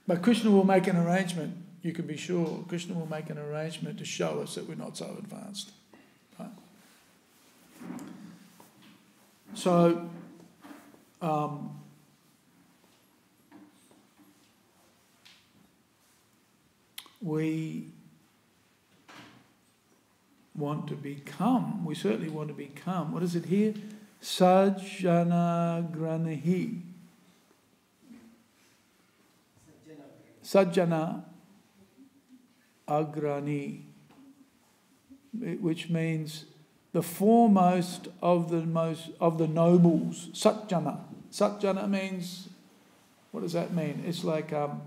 A: But Krishna will make an arrangement, you can be sure. Krishna will make an arrangement to show us that we're not so advanced. Right? So, we certainly want to become, what is it here? Sajjana granahi. Sajjana agrani, which means the foremost of the nobles. Sajjana. Sajjana means, what does that mean? It's like Sajjana.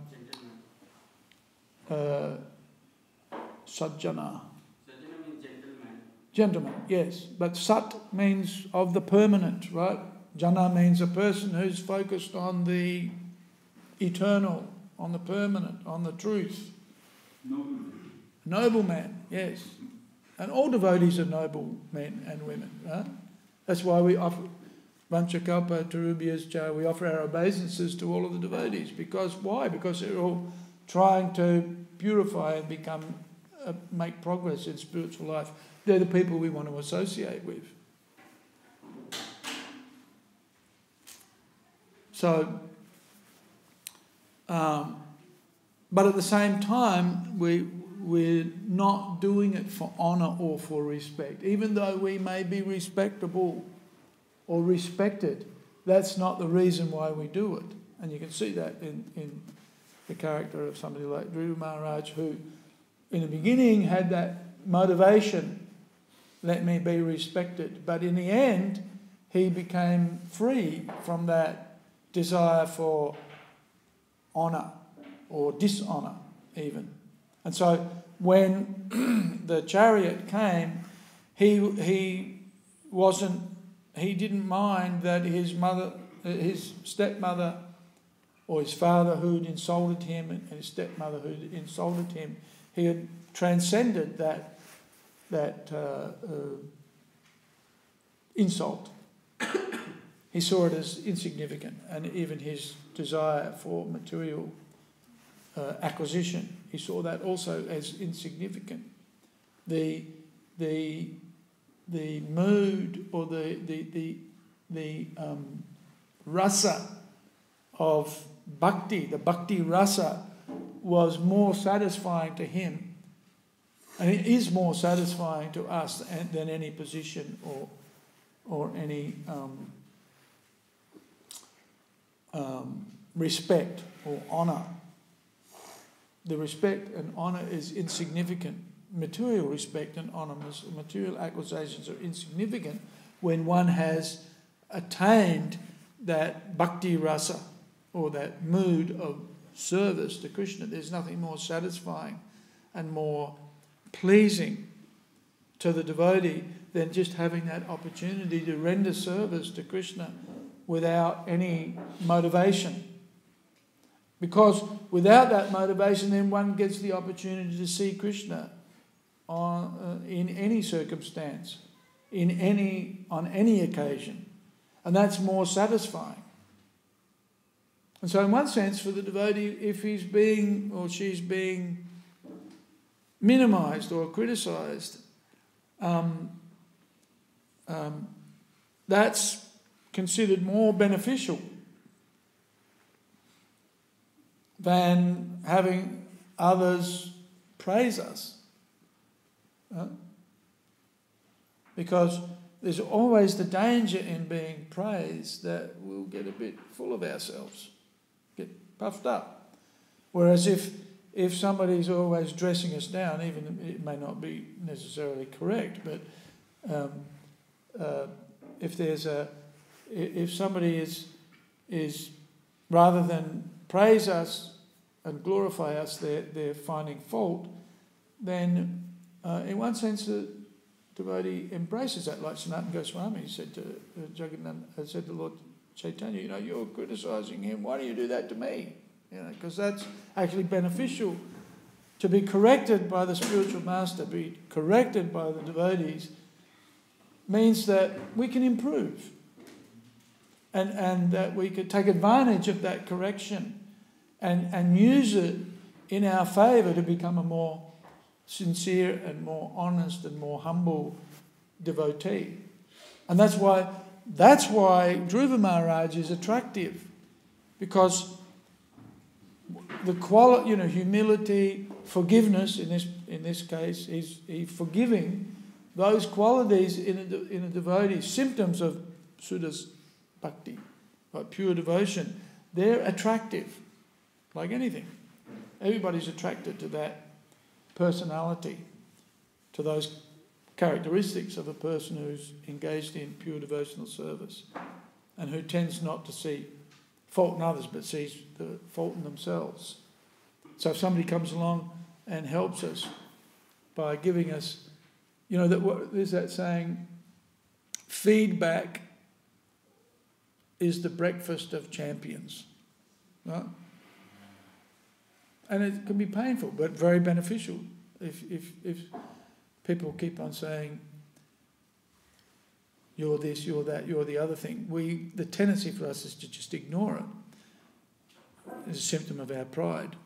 F: Sajjana means
A: Gentleman, yes. But Sat means of the permanent, right? Jana means a person who's focused on the eternal, on the permanent, on the truth.
F: Nobleman.
A: Nobleman, yes.
F: And all devotees are noble men and women, right? That's why we offer Vanchakalpa, Tarubhyascha, we offer our obeisances to all of the devotees. Because why? Because they're all trying to purify and make progress in spiritual life. They're the people we want to associate with. So, but at the same time, we're not doing it for honour or for respect. Even though we may be respectable or respected, that's not the reason why we do it. And you can see that in the character of somebody like Dhruva Maharaj, who in the beginning had that motivation, let me be respected. But in the end, he became free from that desire for honour or dishonour even. And so when the chariot came, he didn't mind that his stepmother or his father who had insulted him and his stepmother who had insulted him, he had transcended that insult. He saw it as insignificant, and even his desire for material acquisition, he saw that also as insignificant. The mood or the rasa of bhakti, the bhakti rasa, was more satisfying to him, and it is more satisfying to us than any position or any respect or honour. The respect and honour is insignificant. Material respect and honour, material acquisitions are insignificant when one has attained that bhakti rasa or that mood of service to Krishna. There's nothing more satisfying and more pleasing to the devotee than just having that opportunity to render service to Krishna without any motivation. Because without that motivation, then one gets the opportunity to see Krishna in any circumstance, on any occasion. And that's more satisfying. And so in one sense, for the devotee, if he's being or she's being minimized or criticized, that's considered more beneficial than having others praise us. Because there's always the danger in being praised that we'll get a bit full of ourselves, get puffed up. Whereas if somebody's always dressing us down, even it may not be necessarily correct, but if somebody is rather than praise us and glorify us, they're finding fault, then in one sense the devotee embraces that, like Sanatana Goswami said to said to Lord Chaitanya, you're criticising him, why do you do that to me? Because that's actually beneficial. To be corrected by the spiritual master, be corrected by the devotees, means that we can improve. And that we could take advantage of that correction and use it in our favour to become a more sincere and more honest and more humble devotee. And that's why Dhruva Maharaj is attractive, because the quality, humility, forgiveness in this case, he's forgiving those qualities in a devotee, symptoms of Suda's bhakti, like pure devotion. They're attractive, like anything. Everybody's attracted to that personality, to those characteristics of a person who's engaged in pure devotional service and who tends not to see fault in others but sees the fault in themselves. So if somebody comes along and helps us by giving us, there's that saying, feedback is the breakfast of champions, right? And it can be painful, but very beneficial. If people keep on saying, you're this, you're that, you're the other thing. The tendency for us is to just ignore it. It's a symptom of our pride.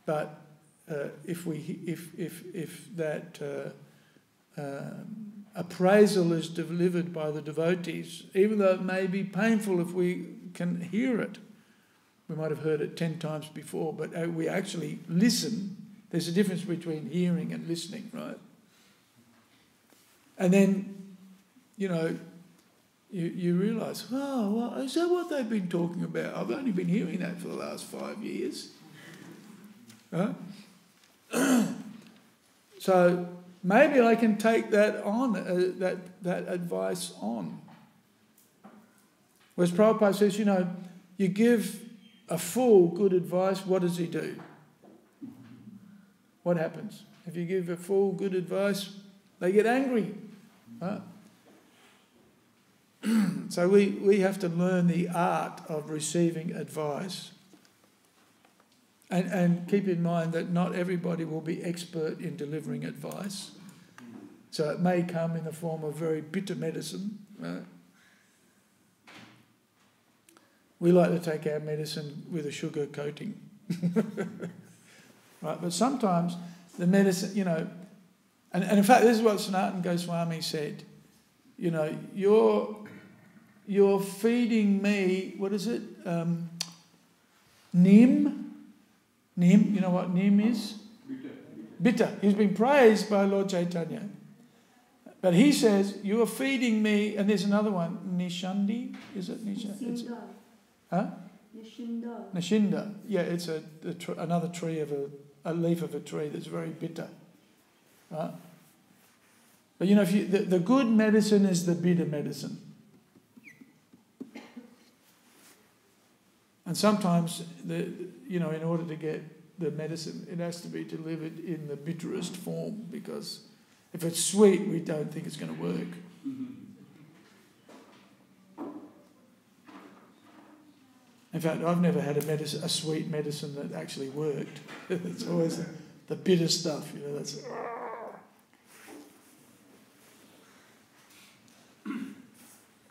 F: But if that appraisal is delivered by the devotees, even though it may be painful if we can hear it, we might have heard it 10 times before, but we actually listen. There's a difference between hearing and listening, right? And then, you realise, oh, well, is that what they've been talking about? I've only been hearing that for the last 5 years. Right? So maybe I can take that on, that advice on. Whereas Prabhupada says, you give a fool good advice, what does he do? What happens? If you give a fool good advice, they get angry. Right? So we have to learn the art of receiving advice. And keep in mind that not everybody will be expert in delivering advice. So it may come in the form of very bitter medicine. Right? We like to take our medicine with a sugar coating. Right? But sometimes the medicine, and in fact this is what Sanatana Goswami said, you're feeding me, what is it? Nim, you know what nim is? Bitter. He's been praised by Lord Chaitanya. But he says, you are feeding me, and there's another one, Nishandi, is it Nishandi? Huh? Nishinda. Yeah, it's another tree of a leaf of a tree that's very bitter. Right? But if the good medicine is the bitter medicine. And sometimes, in order to get the medicine, it has to be delivered in the bitterest form, because if it's sweet, we don't think it's going to work. In fact, I've never had a sweet medicine that actually worked. It's always the bitter stuff, that's...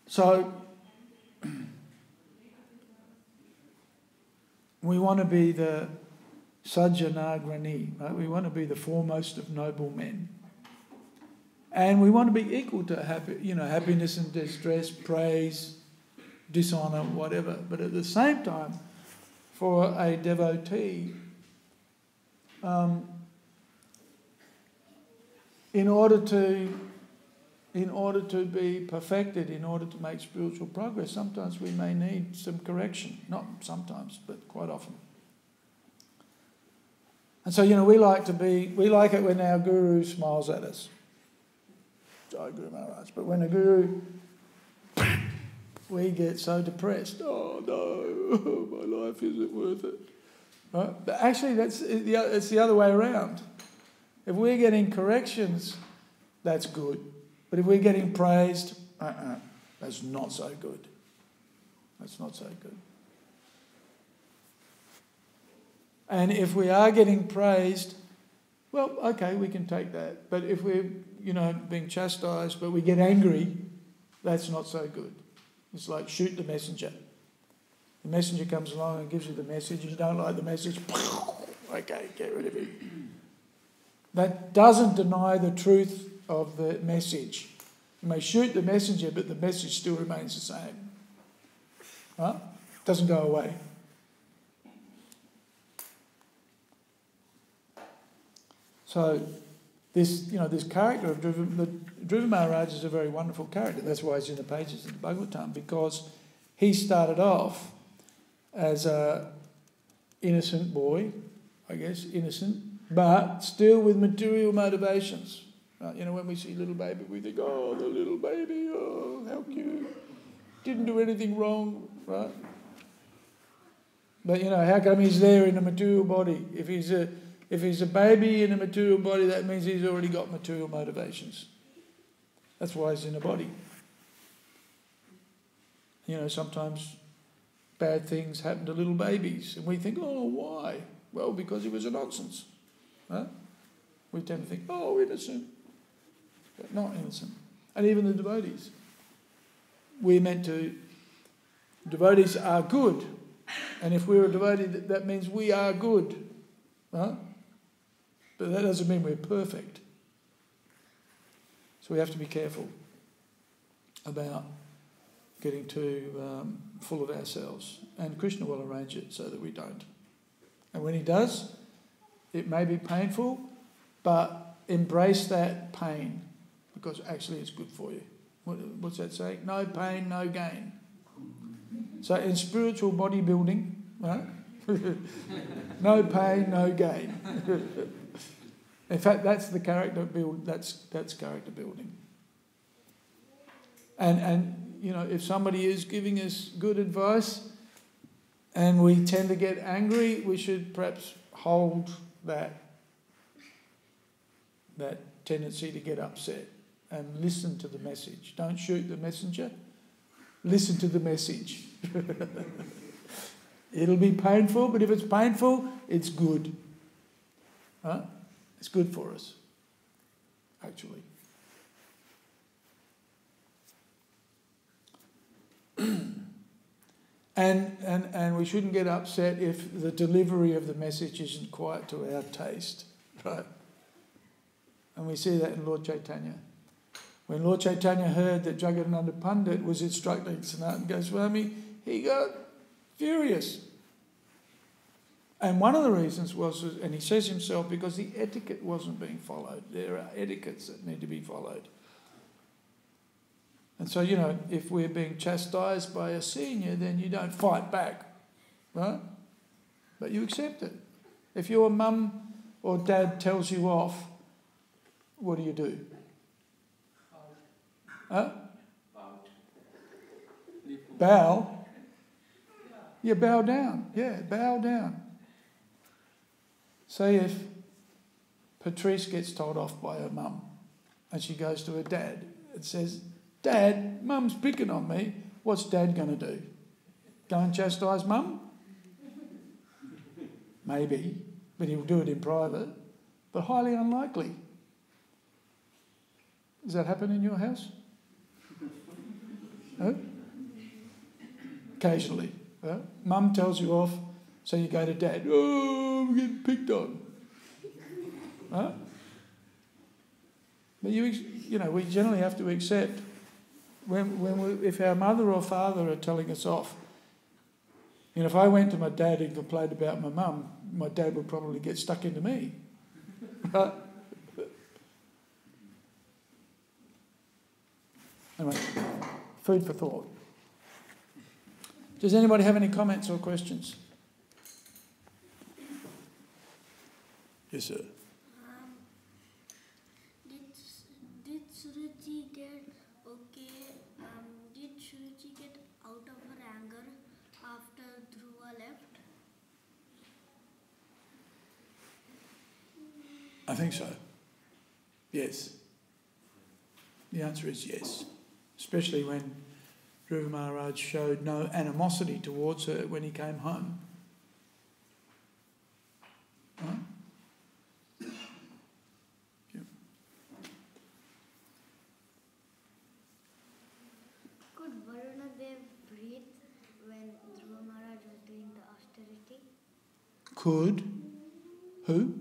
F: So, we want to be the Sajjanagrani, right? We want to be the foremost of noble men. And we want to be equal to happiness and distress, praise, dishonour, whatever. But at the same time, for a devotee, in order to be perfected, in order to make spiritual progress, sometimes we may need some correction. Not sometimes, but quite often. And so, we like it when our guru smiles at us. Jai Guru Maharaj. But when a guru, we get so depressed. Oh no, my life isn't worth it. Right? But actually, it's the other way around. If we're getting corrections, that's good. But if we're getting praised, that's not so good. That's not so good. And if we are getting praised, well, okay, we can take that. But if we're, being chastised, but we get angry, that's not so good. It's like shoot the messenger. The messenger comes along and gives you the message. You don't like the message, okay, get rid of it. That doesn't deny the truth of the message. You may shoot the messenger, but the message still remains the same. Right? It doesn't go away. So this character of Dhruva Maharaj is a very wonderful character. That's why he's in the pages of the Bhagavatam, because he started off as a innocent boy, but still with material motivations. When we see little baby, we think, oh, the little baby, oh, how cute. Didn't do anything wrong, right? But, how come he's there in a material body? If he's a baby in a material body, that means he's already got material motivations. That's why he's in a body. Sometimes bad things happen to little babies, and we think, oh, why? Well, because he was a nonsense. Right? We tend to think, oh, innocent. not innocent. And even the devotees. We're meant to, devotees are good. And if we're a devotee, that means we are good. Right? But that doesn't mean we're perfect. So we have to be careful about getting too full of ourselves. And Krishna will arrange it so that we don't. And when he does, it may be painful, but embrace that pain because actually it's good for you. What's that saying? No pain, no gain. So in spiritual bodybuilding, right? No pain, no gain. In fact, that's the character build. That's character building. And you know, if somebody is giving us good advice, and we tend to get angry, we should perhaps hold that tendency to get upset and listen to the message. Don't shoot the messenger. Listen to the message. It'll be painful, but if it's painful, it's good. Right? It's good for us, actually. And we shouldn't get upset if the delivery of the message isn't quite to our taste, right? And we see that in Lord Chaitanya. When Lord Chaitanya heard that Jagadananda Pandit was instructing Sanatana Goswami, he got furious. And one of the reasons was, and he says himself, because the etiquette wasn't being followed. There are etiquettes that need to be followed. And so, you know, if we're being chastised by a senior, then you don't fight back, right? But you accept it. If your mum or dad tells you off, what do? Huh? Bow? Yeah, bow down. Yeah, bow down. Say if Patrice gets told off by her mum and she goes to her dad and says, Dad, Mum's picking on me. What's Dad going to do? Go and chastise Mum? Maybe, but he'll do it in private. But highly unlikely. Does that happen in your house? No? Occasionally. Mum tells you off, so you go to Dad. Oh, I'm getting picked on. Huh? But you know, we generally have to accept if our mother or father are telling us off. You know, if I went to my dad and complained about my mum, my dad would probably get stuck into me. Right? Anyway, food for thought. Does anybody have any comments or questions? Yes, sir.
E: Did Shruti get Did Shruti get out of her anger after Dhruva left?
F: I think so. Yes. The answer is yes. Especially when Dhruva Maharaj showed no animosity towards her when he came home. Right? Yeah.
E: Could Varuna Dev breathe when Dhruva Maharaj was doing the austerity?
F: Could? Who?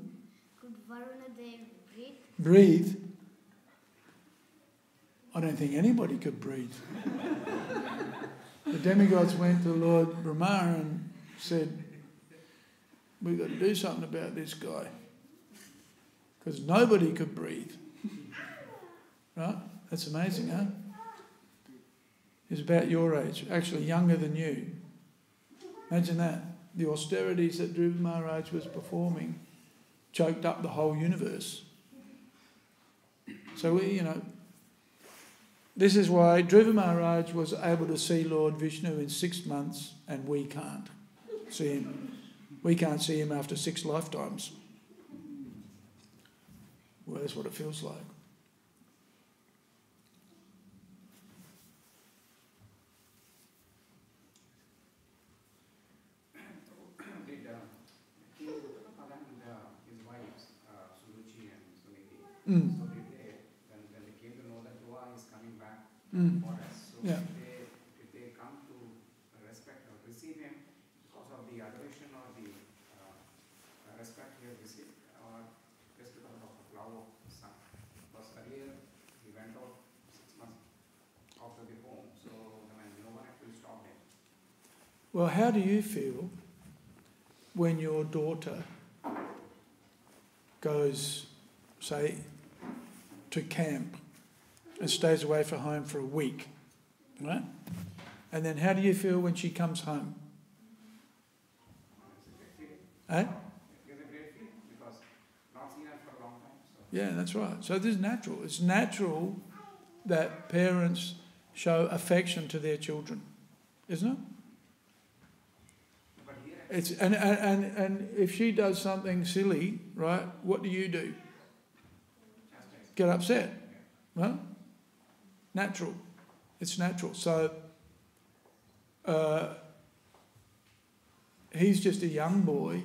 E: Could Varuna Dev breathe?
F: Breathe? I don't think anybody could breathe. The demigods went to Lord Brahma and said, we've got to do something about this guy. Because nobody could breathe. Right? That's amazing, huh? He's about your age, actually younger than you. Imagine that. The austerities that Dhruva Maharaj was performing choked up the whole universe. So this is why Dhruva Maharaj was able to see Lord Vishnu in 6 months and we can't see him. We can't see him after 6 lifetimes. Well, that's what it feels like.
C: Did King and his wives, Suruchi and Suniti, so did they, when they came for us. So
F: Yeah.
C: if they come to respect or receive him because of the adoration or the respect he has received, or just because of the love of the son. Because earlier he went out 6 months after the home, so no one actually stopped him.
F: Well, how do you feel when your daughter goes, say, to camp and stays away from home for a week, right? And then how do you feel when she comes home?
C: It's a great feeling.
F: Eh?
C: It's a great feeling because not seen her for a long time. So.
F: Yeah, that's right. So this is natural. It's natural that parents show affection to their children, isn't it?
C: But here
F: It's and if she does something silly, right? What do? Get upset, right? Natural. It's natural. So he's just a young boy,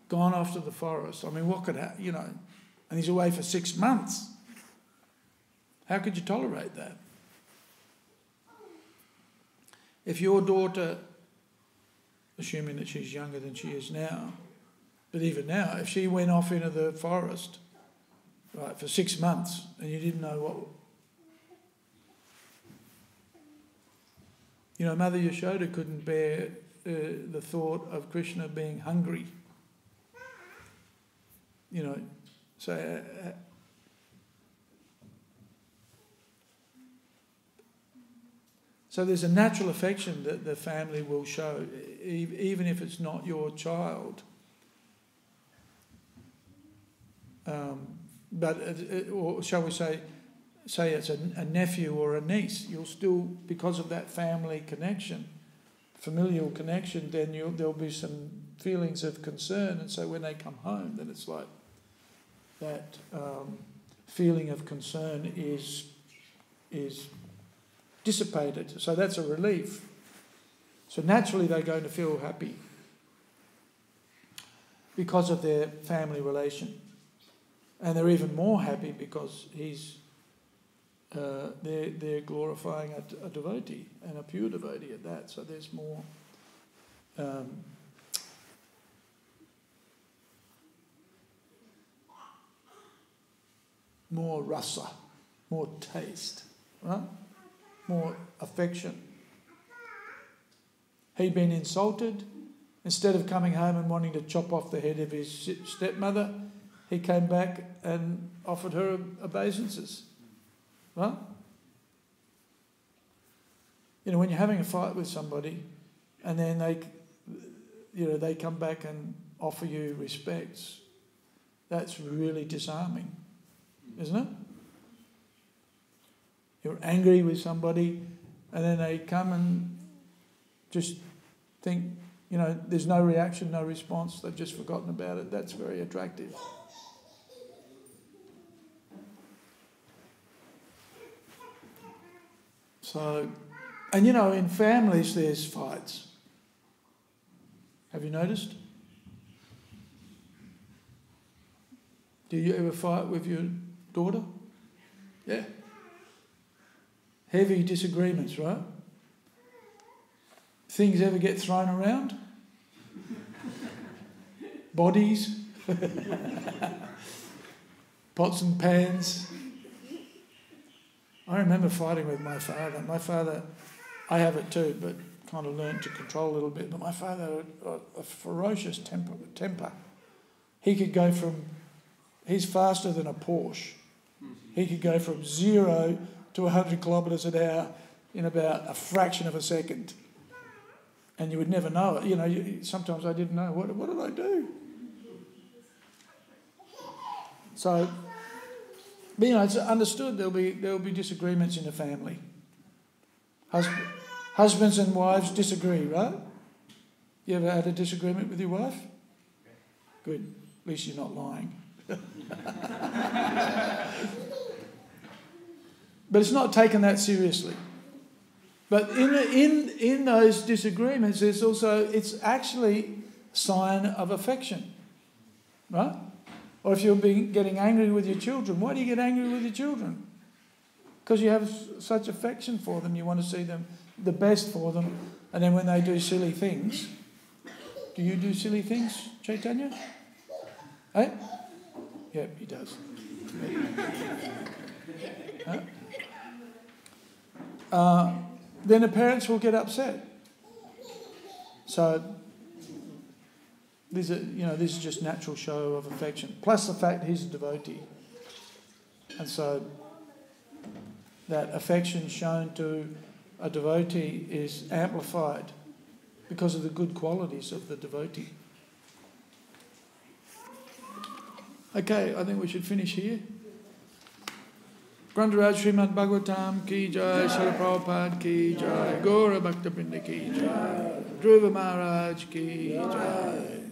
F: gone off to the forest. I mean, what could happen? You know, and he's away for 6 months. How could you tolerate that? If your daughter, assuming that she's younger than she is now, but even now, if she went off into the forest, right, for 6 months and you didn't know what... You know, Mother Yashoda couldn't bear the thought of Krishna being hungry. You know, so... So there's a natural affection that the family will show, even if it's not your child. Or shall we say it's a nephew or a niece, you'll still, because of that family connection, familial connection, then there'll be some feelings of concern. And so when they come home, then it's like that feeling of concern is dissipated. So that's a relief. So naturally they're going to feel happy because of their family relation. And they're even more happy because they're glorifying a devotee, and a pure devotee at that. So there's more rasa, more taste, right? More affection. He'd been insulted. Instead of coming home and wanting to chop off the head of his stepmother, he came back and offered her obeisances. Right? You know, when you're having a fight with somebody and then they come back and offer you respects, that's really disarming, isn't it? You're angry with somebody and then they come and just think, you know, there's no reaction, no response, they've just forgotten about it. That's very attractive. So, and you know, in families there's fights. Have you noticed? Do you ever fight with your daughter? Yeah. Heavy disagreements, right? Things ever get thrown around? Bodies? Pots and pans? I remember fighting with my father. My father, I have it too, but kind of learned to control a little bit. But my father had a ferocious temper. He could go from... He's faster than a Porsche. He could go from 0 to 100 kilometres an hour in about a fraction of a second. And you would never know it. You know, sometimes I didn't know. What did I do? So, but, you know, it's understood there'll be disagreements in the family. Husbands and wives disagree, right? You ever had a disagreement with your wife? Good. At least you're not lying. But it's not taken that seriously. But in those disagreements, there's also, it's actually a sign of affection, right? Or if you're getting angry with your children, why do you get angry with your children? Because you have such affection for them, you want to see them the best for them, and then when they do silly things, do you do silly things, Chaitanya? Eh? Yep, he does. Then the parents will get upset. So this is just natural show of affection. Plus the fact he's a devotee, and so that affection shown to a devotee is amplified because of the good qualities of the devotee. Okay, I think we should finish here. Grandharaj Śrīmad Bhāgavatam ki jai, Śrīla Prabhupada ki jai, Gaura Bhaktivedanta ki jai, Dhruva Maharaj ki jai.